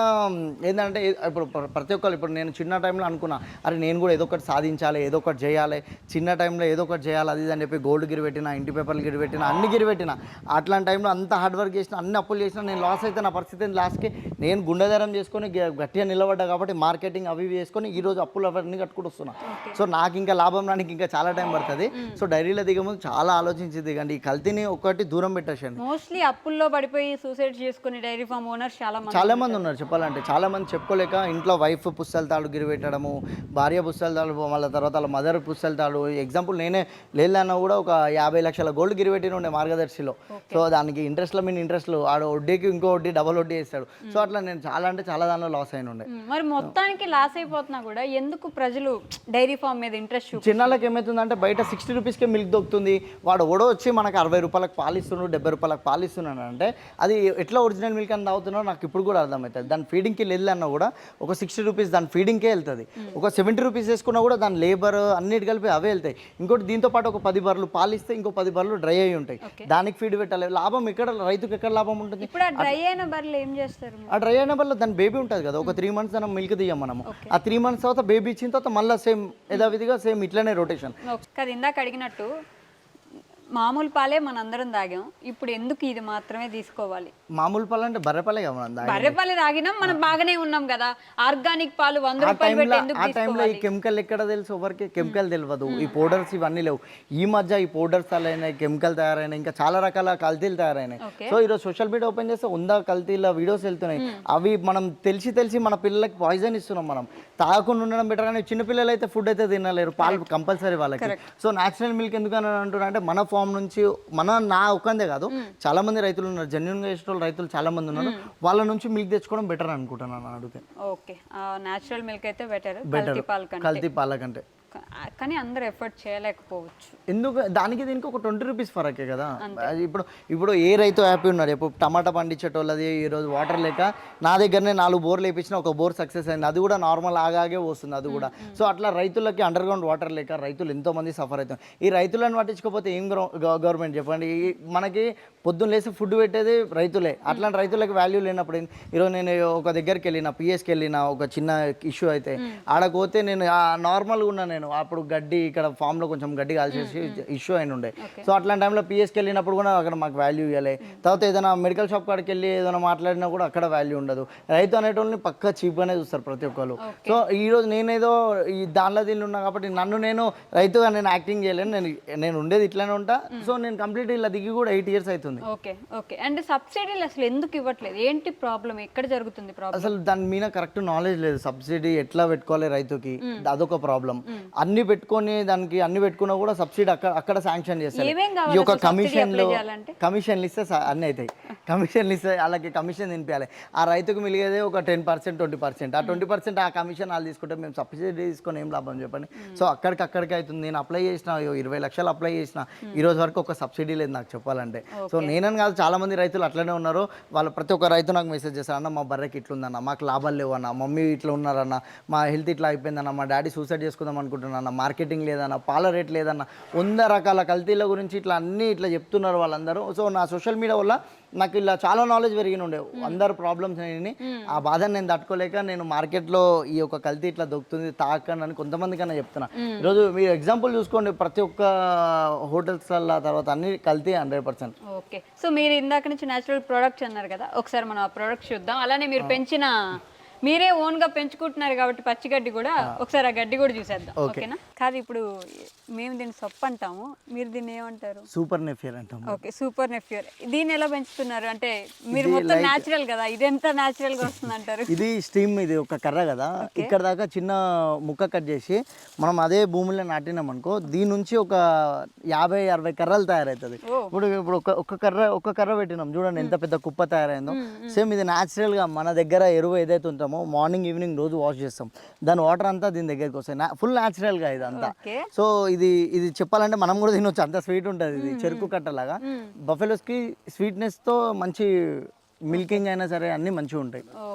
ఏంటంటే ఇప్పుడు ప్రతి ఒక్కరు, ఇప్పుడు నేను చిన్న టైంలో అనుకున్నా, అరే నేను కూడా ఏదో ఒకటి సాధించాలి, ఏదో ఒకటి చేయాలి, చిన్న టైంలో ఏదో ఒకటి చేయాలి అది అని చెప్పి గోల్డ్ గిరి పెట్టినా, ఇంటి పేపర్లు గిరి పెట్టినా, అన్ని గిరి పెట్టినా. అట్లాంటి టైంలో అంత హార్డ్ వర్క్ చేసిన, అన్ని అప్పులు చేసినా, నేను లాస్ అయితే నా పరిస్థితి లాస్ట్కి నేను గుండెధారం చేసుకొని గట్టిగా నిలబడ్డా. కాబట్టి మార్కెటింగ్ అవి చేసుకొని ఈరోజు అప్పులు అవన్నీ కట్టుకుంటూ వస్తున్నా. సో నాకు ఇంకా లాభం రానికి ఇంకా చాలా టైం పడుతుంది. సో డైరీలో దిగముందు చాలా ఆలోచించి దిగండి. ఈ కల్తీని ఒకటి దూరం పెట్టేసండి. మోస్ట్లీ అప్పుల్లో పడిపోయి సూసైడ్ చేసుకుని డైరీ ఫామ్ ఓనర్స్ చాలా మంది ఉన్నారు చెప్పాలంటే. చాలా మంది చెప్పుకోలేక ఇంట్లో వైఫ్ పుస్తల తాడు గిరిపెట్టడము, భార్య పుస్తల తాడు, మళ్ళీ తర్వాత వాళ్ళ మదర్ పుస్తల తాడు. ఎగ్జాంపుల్ నేనే లేదన్నా కూడా ఒక 50 లక్షల గోల్డ్ గిరిపెట్టిన ఉండే మార్గదర్శిలో. సో దానికి ఇంట్రెస్ట్లో మీద ఇంట్రెస్ట్లు ఆడ వడ్డీకి ఇంకో వడ్డీ డబల్ వడ్డీ వేస్తాడు. సో అట్లా నేను చాలా అంటే చాలా దానిలో లాస్ అయిన ఉండే. మరి మొత్తానికి లాస్ అయిపోతున్నా కూడా ఎందుకు ప్రజలు డైరీ ఫామ్ మీద ఇంట్రెస్ట్ చిన్నలకు ఏమవుతుందంటే బయట 60 రూపీస్కే మిల్క్ దొరుకుతుంది, వాడు ఓడో వచ్చి మనకు 60 రూపాయలకు పాలు ఇస్తున్నాడు, 70 రూపాయలకు పాలు ఇస్తున్నాడు అంటే అది ఎట్లా ఒరిజినల్ మిల్క్ అని తాగుతున్నారో నాకు ఇప్పుడు కూడా అర్థమవుతుంది. దాని ఫీడింగ్కి వెళ్ళన్నా కూడా ఒక 60 రూపీస్ దాని ఫీడింగ్కే వెళ్తుంది. ఒక 70 రూపీస్ వేసుకున్నా కూడా దాని లేబర్ అన్నిటి కలిపి అవే వెళ్తాయి. ఇంకోటి దీంతో పాటు ఒక 10 బర్రెలు పాలు ఇస్తే ఇంకో 10 బర్రెలు డ్రై అయి ఉంటాయి. దానికి ఫీడ్ పెట్టాలి. లాభం ఎక్కడ, రైతుకి ఎక్కడ లాభం ఉంటుంది? ఇప్పుడు ఆ డ్రై అయిన బర్రెలు ఏం చేస్తారు? ఆ డ్రై అయిన బర్రెలు దాని బేబీ ఉంటుంది కదా, ఒక 3 మంత్స్ దాని మిల్క్ తీయం మనము. ఆ 3 మంత్స్ తర్వాత బేబీ ఇచ్చిన తర్వాత మళ్ళీ సేమ్ యథావిధిగా సేమ్ ఇట్లనే రొటేషన్. కదా ఇందాక అడిగినట్టు మామూలు పాలే మనందరం తాగాం, ఇప్పుడు ఎందుకు ఇది మాత్రమే తీసుకోవాలి? మామూలు పాలు అంటే బర్రెపాలే కదా మనం తాగేది. బర్రెపాలు తాగినాం, మనం బాగానే ఉన్నాం కదా. ఆర్గానిక్ పాలు 100 రూపాయలు పెట్టి ఎందుకు ఆ టైంలో ఈ కెమికల్ ఎక్కడ తెలుసు ఎవరికి? కెమికల్ తెలియదు. ఈ పౌడర్స్ ఇవన్నీ లేవు. ఈ మధ్య ఈ పౌడర్స్ తయారైనాయి, కెమికల్ తయారైనాయి, ఇంకా చాలా రకాల కల్తీలు తయారైనాయి. సో ఈరోజు సోషల్ మీడియా ఓపెన్ చేస్తే 100 కల్తీల వీడియోస్ వెళ్తున్నాయి. అవి మనం తెలిసి మన పిల్లలకి పాయిజన్ ఇస్తున్నాం. మనం తాగకుండా ఉండడం బెటర్. కానీ చిన్నపిల్లలు అయితే ఫుడ్ అయితే తినలేరు, పాలు కంపల్సరీ వాళ్ళకి. సో న్యాచురల్ మిల్క్ ఎందుకని అంటున్నా అంటే మన ఫామ్ నుంచి నా ఒక్కందే కాదు, చాలా మంది రైతులు ఉన్నారు, జెన్యున్ గా ఇష్టం రైతులు చాలా మంది ఉన్నారు. వాళ్ళ నుంచి మిల్క్ తెచ్చుకోవడం బెటర్ అనుకుంటున్నాను అడిగితే. ఓకే, న్యాచురల్ మిల్క్ అయితే బెటర్ కల్తీ పాల కంటే. కానీ అందరూ ఎఫర్ట్ చేయలేకపోవచ్చు. ఎందుకు? దానికి దీనికి ఒక 20 రూపీస్ ఫరకే కదా. ఇప్పుడు ఏ రైతు హ్యాపీ ఉన్నారు? ఇప్పుడు టమాటా పండించేటోళ్ళది ఈరోజు వాటర్ లేక నా దగ్గరనే 4 బోర్లు వేయించిన ఒక బోర్ సక్సెస్ అయింది. అది కూడా నార్మల్ ఆగాగే వస్తుంది అది కూడా. సో అట్లా రైతులకి అండర్ గ్రౌండ్ వాటర్ లేక రైతులు ఎంతో మంది సఫర్ అవుతారు. ఈ రైతులను పట్టించుకోకపోతే ఏం గవర్నమెంట్ చెప్పండి? మనకి పొద్దున్న లేసి ఫుడ్ పెట్టేది రైతులే. అట్లాంటి రైతులకు వాల్యూ లేనప్పుడు ఈరోజు నేను ఒక దగ్గరికి వెళ్ళిన, పిఎస్కి వెళ్ళిన, ఒక చిన్న ఇష్యూ అయితే ఆడకపోతే నేను నార్మల్గా ఉన్నా. నేను అప్పుడు గడ్డి ఇక్కడ ఫామ్లో కొంచెం గడ్డి కాల్చేసి ఇష్యూ అయిన ఉండే. సో అట్లాంటి టైంలో పిఎస్కి వెళ్ళినప్పుడు కూడా అక్కడ మాకు వాల్యూ ఇవ్వాలి. తర్వాత ఏదైనా మెడికల్ షాప్ కాడికి వెళ్ళి ఏదైనా మాట్లాడినా కూడా అక్కడ వాల్యూ ఉండదు. రైతు అనేటోళ్ళని పక్కా చీప్గానే చూస్తారు ప్రతి ఒక్కరు. సో ఈరోజు నేనేదో ఈ దానిలో దీనిలో ఉన్నా కాబట్టి నేను రైతుగా నేను యాక్టింగ్ చేయలేను. నేను ఉండేది ఇట్లానే ఉంటా. సో నేను కంప్లీట్ ఇలా దిగి కూడా 8 ఇయర్స్ అవుతుంది. Okay okay. అండ్ సబ్సిడీలు అసలు ఎందుకు ఇవ్వట్లేదు? ఏంటి ప్రాబ్లం? ఎక్కడ జరుగుతుంది ప్రాబ్లం? అసలు దాని మీద కరెక్ట్ నాలెడ్జ్ లేదు. సబ్సిడీ ఎట్లా పెట్టుకోవాలి రైతుకి, అదొక ప్రాబ్లం. అన్ని పెట్టుకొని దానికి అన్ని పెట్టుకున్నా కూడా సబ్సిడీ అక్కడ శాంక్షన్ చేస్తారు. ఈ యొక్క కమిషన్లు ఇస్తే అన్ని అవుతాయి. కమిషన్లు ఇస్తే వాళ్ళకి కమిషన్ తినిపించాలి. ఆ రైతుకు మిలిగేదే ఒక 10%, 20%. ఆ 20% ఆ కమిషన్ వాళ్ళు తీసుకుంటే మేము సబ్సిడీ తీసుకొని ఏం లాభం చెప్పండి? సో అక్కడికి అవుతుంది. నేను అప్లై చేసిన 20 లక్షలు అప్లై చేసిన, ఈ రోజు వరకు ఒక సబ్సిడీ లేదు నాకు చెప్పాలంటే. సో నేనని కాదు, చాలా మంది రైతులు అట్లనే ఉన్నారు. వాళ్ళు ప్రతి ఒక్క రైతు నాకు మెసేజ్ చేస్తారు, అన్న మా బర్రెకి ఇట్లుందన్న, మాకు లాభాలు లేవు అన్న, మమ్మీ ఇట్లా ఉన్నారన్న, మా హెల్త్ ఇట్లా అయిపోయిందన్న, మా డాడీ సూసైడ్ చేసుకుందాం అనుకుంటున్నా, మార్కెటింగ్ లేదన్న, పాల రేట్ లేదన్న, 100 రకాల కల్తీల గురించి ఇట్లా అన్నీ ఇట్లా చెప్తున్నారు వాళ్ళందరూ. సో నా సోషల్ మీడియా వల్ల నాకు ఇలా చాలా నాలెడ్జ్ పెరిగిన ఉండే. అందరు ప్రాబ్లమ్స్ అని ఆ బాధను నేను తట్టుకోలేక నేను మార్కెట్లో ఈ యొక్క కల్తీ ఇట్లా దొరుకుతుంది తాకండి అని కొంతమంది కన్నా చెప్తున్నా. ఈరోజు మీరు ఎగ్జాంపుల్ చూసుకోండి, ప్రతి ఒక్క హోటల్స్ల తర్వాత అన్ని కల్తీ 100%. ఓకే. సో మీరు ఇందాక నుంచి న్యాచురల్ ప్రోడక్ట్స్ అన్నారు కదా, ఒకసారి మనం ఆ ప్రోడక్ట్స్ చూద్దాం. అలానే మీరు పెంచిన, మీరే ఓన్గా పెంచుకుంటున్నారు కాబట్టి పచ్చిగడ్డి కూడా, ఒకసారి ఆ గడ్డి కూడా చూసేద్దాం. ఓకేనా? కాదు, ఇప్పుడు మేము దీన్ని సొప్పు అంటాము, మీరు దీన్ని ఏమంటారు? సూపర్ నెఫియర్ అంటాము. Okay, super napier. దీన్ని ఎలా పెంచుతున్నారు? అంటే మీరు మొత్తం న్యాచురల్ కదా, ఇది ఎంత న్యాచురల్ గా వస్తుంది అంటారు? ఇది స్టీమ్, ఇది ఒక కర్ర కదా, ఇక్కడ దాకా చిన్న ముక్క కట్ చేసి మనం అదే భూమిలో నాటినాం అనుకో, దీని నుంచి ఒక 50-60 కర్రలు తయారవుతుంది. ఇప్పుడు ఒక కర్ర పెట్టినాం చూడండి ఎంత పెద్ద కుప్ప తయారైందో. సేమ్ ఇది న్యాచురల్ గా మన దగ్గర ఎరువు ఏదైతే ఉంటుందో మార్నింగ్ ఈవినింగ్ రోజు వాష్ చేస్తాం, దాని వాటర్ అంతా దీని దగ్గరికి వస్తాయి. ఫుల్ న్యాచురల్ గా ఇదంతా. సో ఇది చెప్పాలంటే మనం కూడా తినొచ్చు, అంత స్వీట్ ఉంటుంది. ఇది చెరుకు కట్టలాగా. బఫెలోస్ కి స్వీట్నెస్ తో మంచి మిల్కింగ్ అయినా సరే అన్ని మంచిగా ఉంటాయి.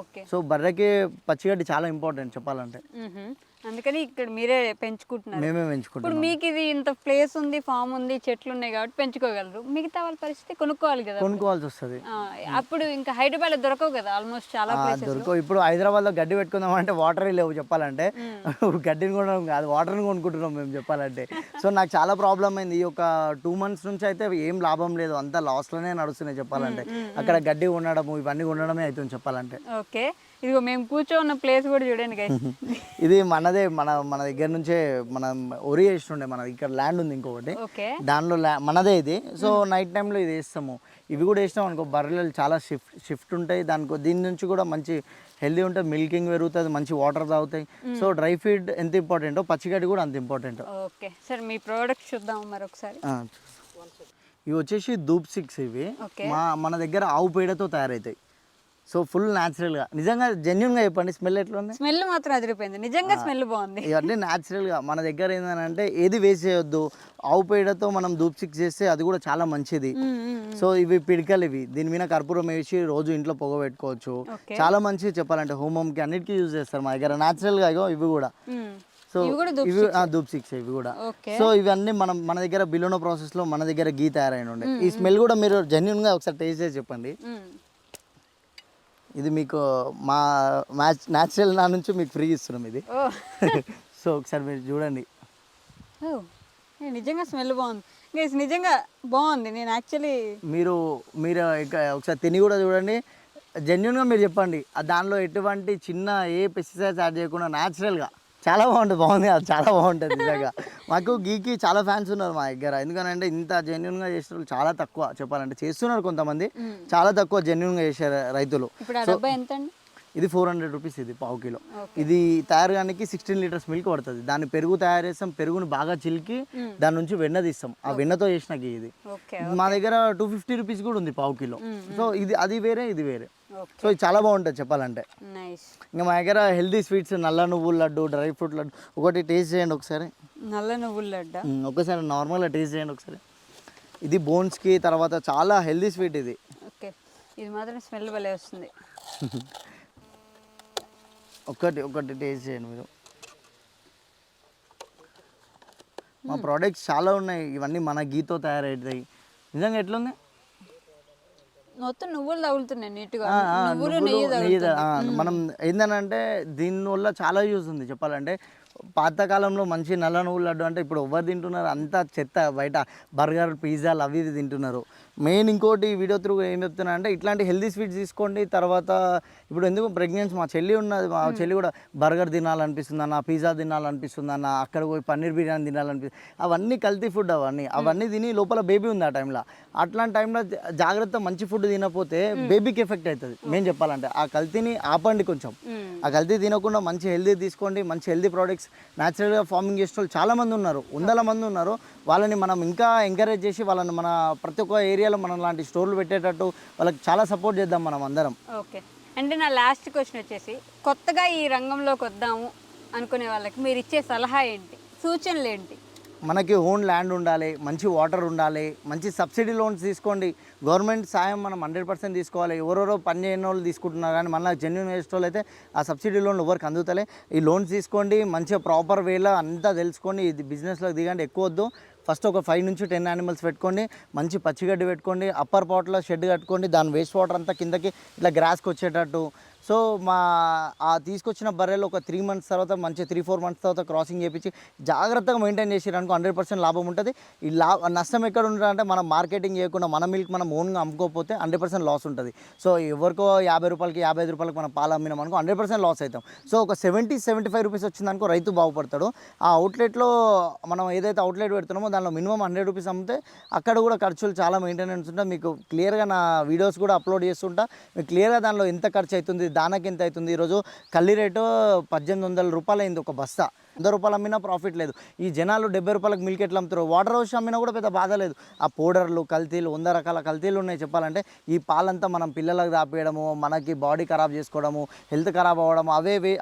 సో బర్రెకి పచ్చిగడ్డి చాలా ఇంపార్టెంట్ చెప్పాలంటే. అందుకని ఇక్కడ మీరే పెంచుకుంటున్నారు? మేమే పెంచుకుంటాం. ఇప్పుడు మీకు ఇది ఇంత ప్లేస్ ఉంది, ఫామ్ ఉంది, చెట్లు ఉన్నాయి కాబట్టి పెంచుకోగలరు. మిగతా వాళ్ళ పరిస్థితి కొనుక్కోవాలి కదా, కొనుక్కోవాల్సి వస్తుంది. అప్పుడు ఇంకా హైదరాబాద్ లో దొరకవు కదా ఆల్మోస్ట్ చాలా దొరకవు. ఇప్పుడు హైదరాబాద్ లో గడ్డి పెట్టుకుందాం అంటే వాటర్ లేవు చెప్పాలంటే. గడ్డిని కొనడం కాదు, వాటర్ని కొనుక్కుంటున్నాం మేము చెప్పాలంటే. సో నాకు చాలా ప్రాబ్లం అయింది. ఈ ఒక 2 months నుంచి అయితే ఏం లాభం లేదు, అంతా లాస్ లోనే నడుస్తున్నాయి చెప్పాలంటే. అక్కడ గడ్డి ఉండడము ఇవన్నీ ఉండడమే అవుతుంది చెప్పాలంటే. ఓకే. ఇదిగో మేము కూర్చోన్న ప్లేస్ కూడా చూడండి గైస్. ఇది మనదే, మన దగ్గర నుంచే మనం ఒరి వేస్తుండే, మన ఇక్కడ ల్యాండ్ ఉంది ఇంకొకటి, ఓకే దానిలో మనదే ఇది. సో నైట్ టైంలో ఇది వేస్తాము. ఇవి కూడా వేసినాం అనుకో, బర్రెలు చాలా షిఫ్ట్ ఉంటాయి దానికో, దీని నుంచి కూడా మంచి హెల్దీ ఉంటుంది, మిల్కింగ్ పెరుగుతుంది, మంచి వాటర్ తాగుతాయి. సో డ్రై ఫీడ్ ఎంత ఇంపార్టెంటో పచ్చిగడ్డి కూడా అంత ఇంపార్టెంట్. ఓకే సార్, మీ ప్రోడక్ట్ చూద్దాం మరొకసారి. ఇవి వచ్చేసి ధూప్ 6 ఇవి. ఓకే. మన దగ్గర ఆవు పేడతో తయారవుతాయి. సో ఫుల్ న్యాచురల్గా, నిజంగా జెన్యున్గా చెప్పండి, స్మెల్ ఎట్లా ఉంది? స్మెల్ మాత్రం అదిరిపోయింది, నిజంగా స్మెల్ బాగుంది. ఇవన్నీ న్యాచురల్గా మన దగ్గర ఏంటంటే ఏది వేస్ట్ చేయొద్దు. ఆవు పేడతో మనం ధూప్ 6 చేస్తే అది కూడా చాలా మంచిది. సో ఇవి పిడికలు, ఇవి దీని మీద కర్పూరం వేసి రోజు ఇంట్లో పొగ పెట్టుకోవచ్చు. చాలా మంచిది చెప్పాలంటే, హోమంకి అన్నిటికీ యూజ్ చేస్తారు మా దగ్గర న్యాచురల్గా. ఇవి కూడా సో ఇవి ధూప్ 6 ఇవి కూడా. సో ఇవన్నీ మన దగ్గర బిలోనో ప్రాసెస్లో మన దగ్గర గీ తయారైన ఉండే. ఈ స్మెల్ కూడా మీరు జెన్యున్గా ఒకసారి టేస్ట్ చేసి చెప్పండి. ఇది మీకు మా న్యాచురల్ నా నుంచి మీకు ఫ్రీ ఇస్తున్నాం ఇది. సో ఒకసారి మీరు చూడండి. నిజంగా స్మెల్ బాగుంది గైస్, నిజంగా బాగుంది. నేను యాక్చువల్లీ మీరు ఒకసారి తిని కూడా చూడండి, జెన్యున్గా మీరు చెప్పండి. దానిలో ఎటువంటి చిన్న ఏ పెస్టిసైడ్స్ యాడ్ చేయకుండా న్యాచురల్గా చాలా బాగుంది, అది చాలా బాగుంటుంది నిజంగా. మాకు గీకి చాలా ఫ్యాన్స్ ఉన్నారు మా దగ్గర, ఎందుకంటే ఇంత జెన్యున్గా చేసే వాళ్ళు చాలా తక్కువ చెప్పాలంటే. చేస్తున్నారు కొంతమంది, చాలా తక్కువ జెన్యున్గా చేసే రైతులు. ఇది 400 రూపీస్, ఇది పావు కిలో. ఇది తయారు కానీ 16 లీటర్స్ మిల్క్ పడుతుంది. దాన్ని పెరుగు తయారు చేస్తాం, పెరుగుని బాగా చిలికి దాని నుంచి వెన్న తీస్తాం. ఆ వెన్నతో చేసిన గీ ఇది. మా దగ్గర 250 రూపీస్ కూడా ఉంది పావు కిలో. సో ఇది అది వేరే, ఇది వేరే. సో ఇది చాలా బాగుంటుంది చెప్పాలంటే. ఇంకా మా దగ్గర హెల్దీ స్వీట్స్, నల్ల నువ్వుల లడ్డు, డ్రై ఫ్రూట్ లడ్డు, ఒకటి టేస్ట్ చేయండి ఒకసారి. నల్ల నువ్వుల లడ్డు ఒకసారి నార్మల్గా టేస్ట్ చేయండి ఒకసారి. ఇది బోన్స్కి తర్వాత చాలా హెల్దీ స్వీట్ ఇది. ఓకే, ఇది మాత్రం స్మెల్ భలే వస్తుంది. ఒకటి టేస్ట్ చేయండి మీరు. మా ప్రోడక్ట్స్ చాలా ఉన్నాయి, ఇవన్నీ మన గీతో తయారవుతాయి. నిజంగా ఎట్లుంది? మొత్తం నువ్వులు తగులుతున్నాయి నీట్గా. మనం ఏంటంటే దీనివల్ల చాలా యూజ్ ఉంది చెప్పాలంటే. పాతకాలంలో మంచి నల్ల నువ్వుల లడ్డు అంటే ఇప్పుడు ఎవరు తింటున్నారు? అంతా చెత్త, బయట బర్గర్, పిజ్జాలు అవి ఇవి తింటున్నారు. మెయిన్ ఇంకోటి వీడియో త్రూ ఏం చెప్తున్నా అంటే, ఇట్లాంటి హెల్దీ స్వీట్స్ తీసుకోండి. తర్వాత ఇప్పుడు ఎందుకు ప్రెగ్నెన్సీ, మా చెల్లి ఉన్నది, మా చెల్లి కూడా బర్గర్ తినాలనిపిస్తుంది అన్న, పిజ్జా తినాలనిపిస్తుంది అన్న, అక్కడ పోయి పన్నీర్ బిర్యానీ తినాలనిపిస్తుంది. అవన్నీ కల్తీ ఫుడ్, అవన్నీ తిని లోపల బేబీ ఉంది ఆ టైంలో. అట్లాంటి టైంలో జాగ్రత్త, మంచి ఫుడ్ తినకపోతే బేబీకి ఎఫెక్ట్ అవుతుంది. మేము చెప్పాలంటే ఆ కల్తీని ఆపండి కొంచెం. ఆ కల్తీ తినకుండా మంచి హెల్దీ తీసుకోండి. మంచి హెల్దీ ప్రోడక్ట్స్ న్యాచురల్గా ఫార్మింగ్ చేసే వాళ్ళు చాలా మంది ఉన్నారు, వందల మంది ఉన్నారు. వాళ్ళని మనం ఇంకా ఎంకరేజ్ చేసి వాళ్ళని మన ప్రతి ఒక్క ఏరియాలో మనం లాంటి స్టోర్లు పెట్టేటట్టు వాళ్ళకి చాలా సపోర్ట్ చేద్దాం మనం అందరం. ఓకే, అంటే నా లాస్ట్ క్వశ్చన్ వచ్చేసి, కొత్తగా ఈ రంగంలోకి వద్దాము అనుకునే వాళ్ళకి మీరు ఇచ్చే సలహా ఏంటి, సూచనలు ఏంటి? మనకి ఓన్ ల్యాండ్ ఉండాలి, మంచి వాటర్ ఉండాలి, మంచి సబ్సిడీ లోన్స్ తీసుకోండి. గవర్నమెంట్ సాయం మనం 100% తీసుకోవాలి. ఎవరెవరో పని చేయని వాళ్ళు తీసుకుంటున్నారు, కానీ మళ్ళీ జెన్యున్ వేసే వాళ్ళు అయితే ఆ సబ్సిడీ లోన్లు ఎవరికి అందుతలే. ఈ లోన్స్ తీసుకోండి, మంచిగా ప్రాపర్ వేలో అంతా తెలుసుకొని ఇది బిజినెస్లోకి దిగండి. ఎక్కువ వద్దు, ఫస్ట్ ఒక 5 నుంచి 10 యానిమల్స్ పెట్టుకోండి, మంచి పచ్చిగడ్డి పెట్టుకోండి, అప్పర్ పాట్లో షెడ్ కట్టుకోండి, దాని వేస్ట్ వాటర్ అంతా కిందకి ఇట్లా గ్రాస్కి వచ్చేటట్టు. సో ఆ తీసుకొచ్చిన బర్రెలు ఒక 3 మంత్స్ తర్వాత, మంచి 3-4 మంత్స్ తర్వాత క్రాసింగ్ చేయించి జాగ్రత్తగా మెయింటైన్ చేసిరనుకో 100% లాభం ఉంటుంది. ఈ నష్టం ఎక్కడ ఉంటుందంటే, మనం మార్కెటింగ్ చేయకుండా మన మిల్క్ మనం ఓన్గా అమ్ముకోకపోతే 100% లాస్ ఉంటుంది. సో ఎవరికో 50 రూపాయలకి 55 రూపాయలకి మనం పాలు అమ్మినాం అనుకో 100% లాస్ అవుతాం. సో ఒక 70-75 రూపీస్ వచ్చిందనుకో రైతు బాగుపడతాడు. ఆ అవుట్లెట్లో మనం ఏదైతే అవుట్లెట్ పెడుతున్నామో దానిలో మినిమం 100 రూపీస్ అమ్మితే అక్కడ కూడా ఖర్చులు చాలా మెయింటెనెన్స్ ఉంటుంది. మీకు క్లియర్గా నా వీడియోస్ కూడా అప్లోడ్ చేస్తుంటా, మీకు క్లియర్గా దానిలో ఎంత ఖర్చు అవుతుంది, దానికి ఎంత అవుతుంది. ఈరోజు కల్లి రేటు 1800 రూపాయలు అయింది ఒక బస్తా. 100 రూపాయలు అమ్మినా ప్రాఫిట్ లేదు. ఈ జనాలు 70 రూపాయలకు మిల్క్ ఎట్లా అమ్ముతారు? వాటర్ హౌస్ అమ్మినా కూడా పెద్ద బాధ లేదు. ఆ పౌడర్లు, కల్తీలు, 100 రకాల కల్తీలు ఉన్నాయి చెప్పాలంటే. ఈ పాలంతా మనం పిల్లలకు దాపేయడము, మనకి బాడీ ఖరాబ్ చేసుకోవడము, హెల్త్ ఖరాబ్ అవ్వడము,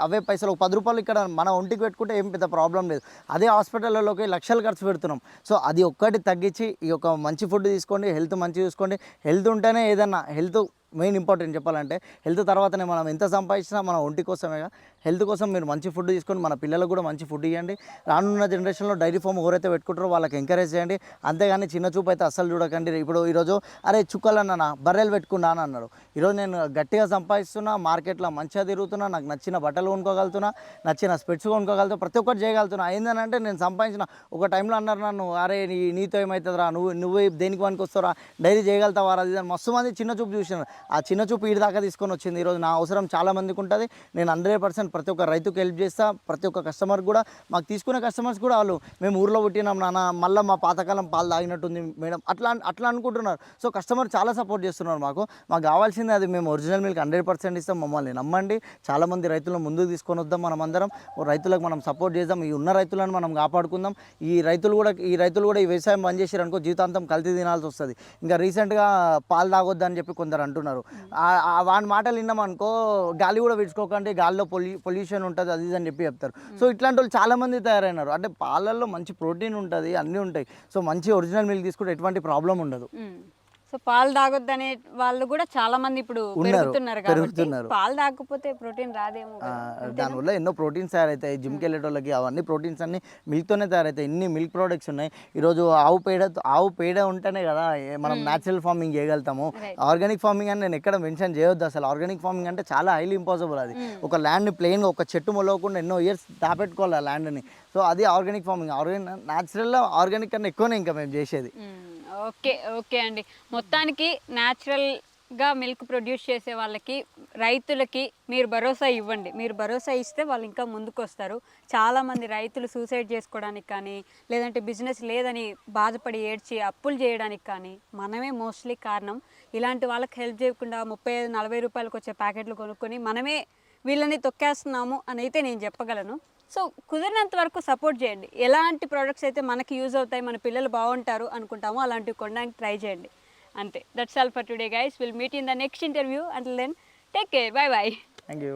అవే పైసలు 10 రూపాయలు ఇక్కడ మన ఒంటికి పెట్టుకుంటే ఏం పెద్ద ప్రాబ్లం లేదు. అదే హాస్పిటల్లోకి లక్షలు ఖర్చు పెడుతున్నాం. సో అది ఒక్కటి తగ్గించి ఈ ఒక మంచి ఫుడ్ తీసుకోండి, హెల్త్ మంచిగా చూసుకోండి. హెల్త్ ఉంటేనే ఏదన్నా, హెల్త్ మెయిన్ ఇంపార్టెంట్ చెప్పాలంటే. హెల్త్ తర్వాతనే మనం ఎంత సంపాదించినా మన ఒంటి కోసమేగా. హెల్త్ కోసం మీరు మంచి ఫుడ్ తీసుకొని మన పిల్లలకు కూడా మంచి ఫుడ్ ఇవ్వండి. రానున్న జనరేషన్లో డైరీ ఫామ్ ఎవరైతే పెట్టుకుంటారో వాళ్ళకి ఎంకరేజ్ చేయండి. అంతేగాని చిన్న చూపు అయితే అస్సలు చూడకండి. ఇప్పుడు ఈరోజు అరే చుక్కలన్నా బర్రెలు పెట్టుకున్నా అని అన్నాడు. ఈరోజు నేను గట్టిగా సంపాదిస్తున్నా, మార్కెట్లో మంచిగా తిరుగుతున్నా, నాకు నచ్చిన బట్టలు కొనుక్కోగలుగుతున్నా, నచ్చిన స్పెట్స్ కొనుక్కోగలుగుతా, ప్రతి ఒక్కటి చేయగలుగుతున్నా. ఏంటంటే నేను సంపాదించిన ఒక టైంలో అన్నారు నన్ను, అరే నీతో ఏమవుతుందిరా, నువ్వు దేనికి పనికి వస్తారా, డైరీ చేయగలుగుతావా, అది మస్తు మంది చిన్న చూపు చూసినారు. ఆ చిన్న చూపు ఈడి దాకా తీసుకొని వచ్చింది. ఈరోజు నా అవసరం చాలా మందికి ఉంటుంది. నేను 100% ప్రతి ఒక్క రైతుకు హెల్ప్ చేస్తా. ప్రతి ఒక్క కస్టమర్ కూడా, మాకు తీసుకునే కస్టమర్స్ కూడా వాళ్ళు మేము ఊర్లో పుట్టినాం నాన్న, మళ్ళీ మా పాతకాలం పాలు తాగినట్టుంది మేడం అట్లా అనుకుంటున్నారు. సో కస్టమర్ చాలా సపోర్ట్ చేస్తున్నారు. మాకు కావాల్సింది అది. మేము ఒరిజినల్ మిల్క్ 100% ఇస్తాం. మమ్మల్ని నమ్మండి. చాలామంది రైతులను ముందుకు తీసుకొని వద్దాం. మనం అందరం రైతులకు మనం సపోర్ట్ చేద్దాం. ఈ ఉన్న రైతులను మనం కాపాడుకుందాం. ఈ రైతులు కూడా ఈ వ్యవసాయం బంద్ చేసారు అనుకో, జీవితాంతం కల్తీ తినాల్సి వస్తుంది. ఇంకా రీసెంట్గా పాలు తాగొద్దని చెప్పి కొందరు అంటున్నారు. వాడి మాటలు విన్నామనుకో, గాలి కూడా విడుచుకోకండి, గాలిలో పొల్యూషన్ ఉంటుంది అది ఇది అని చెప్పి చెప్తారు. సో ఇట్లాంటి వాళ్ళు చాలామంది తయారైనారు. అంటే పాలల్లో మంచి ప్రోటీన్ ఉంటుంది, అన్నీ ఉంటాయి. సో మంచి ఒరిజినల్ మిల్క్ తీసుకుంటే ఎటువంటి ప్రాబ్లం ఉండదు. సో పాలు తాగొద్దనే వాళ్ళు కూడా చాలా మంది ఇప్పుడు పెరుగుతున్నారు కాబట్టి పాలు తాగకపోతే ప్రోటీన్ రాదేమో. దానివల్ల ఎన్నో ప్రోటీన్స్ తయారవుతాయి. జిమ్కి వెళ్ళేటోళ్ళకి అవన్నీ ప్రోటీన్స్ అన్ని మిల్క్తోనే తయారవుతాయి. ఎన్ని మిల్క్ ప్రోడక్ట్స్ ఉన్నాయి ఈరోజు. ఆవు పేడ ఉంటేనే కదా మనం న్యాచురల్ ఫార్మింగ్ చేయగలుగుతాము. ఆర్గానిక్ ఫార్మింగ్ అని నేను ఎక్కడ మెన్షన్ చేయొద్దు అసలు. ఆర్గానిక్ ఫార్మింగ్ అంటే చాలా హైలీ ఇంపాసిబుల్. అది ఒక ల్యాండ్ని ప్లెయిన్గా ఒక చెట్టు మొలవకుండా ఎన్నో ఇయర్స్ దాపెట్టుకోవాలి ఆ ల్యాండ్ని. సో అది ఆర్గానిక్ ఫార్మింగ్. న్యాచురల్గా ఆర్గానిక్ కన్నా ఎక్కువనే ఇంకా మేము చేసేది. ఓకే అండి. మొత్తానికి న్యాచురల్గా మిల్క్ ప్రొడ్యూస్ చేసే వాళ్ళకి, రైతులకి మీరు భరోసా ఇవ్వండి. మీరు భరోసా ఇస్తే వాళ్ళు ఇంకా ముందుకు వస్తారు. చాలామంది రైతులు సూసైడ్ చేసుకోవడానికి కానీ, లేదంటే బిజినెస్ లేదని బాధపడి ఏడ్చి అప్పులు చేయడానికి కానీ మనమే మోస్ట్లీ కారణం. ఇలాంటి వాళ్ళకి హెల్ప్ చేయకుండా 35-40 రూపాయలకు వచ్చే ప్యాకెట్లు కొనుక్కొని మనమే వీళ్ళని తొక్కేస్తున్నాము అని అయితే నేను చెప్పగలను. సో కుదిరినంత వరకు సపోర్ట్ చేయండి. ఎలాంటి ప్రోడక్ట్స్ అయితే మనకి యూజ్ అవుతాయి, మన పిల్లలు బాగుంటారు అనుకుంటామో అలాంటివి కొనడానికి ట్రై చేయండి. అంతే. That's all for today guys. Will meet in the next interview. Until then take care. Bye. Thank you.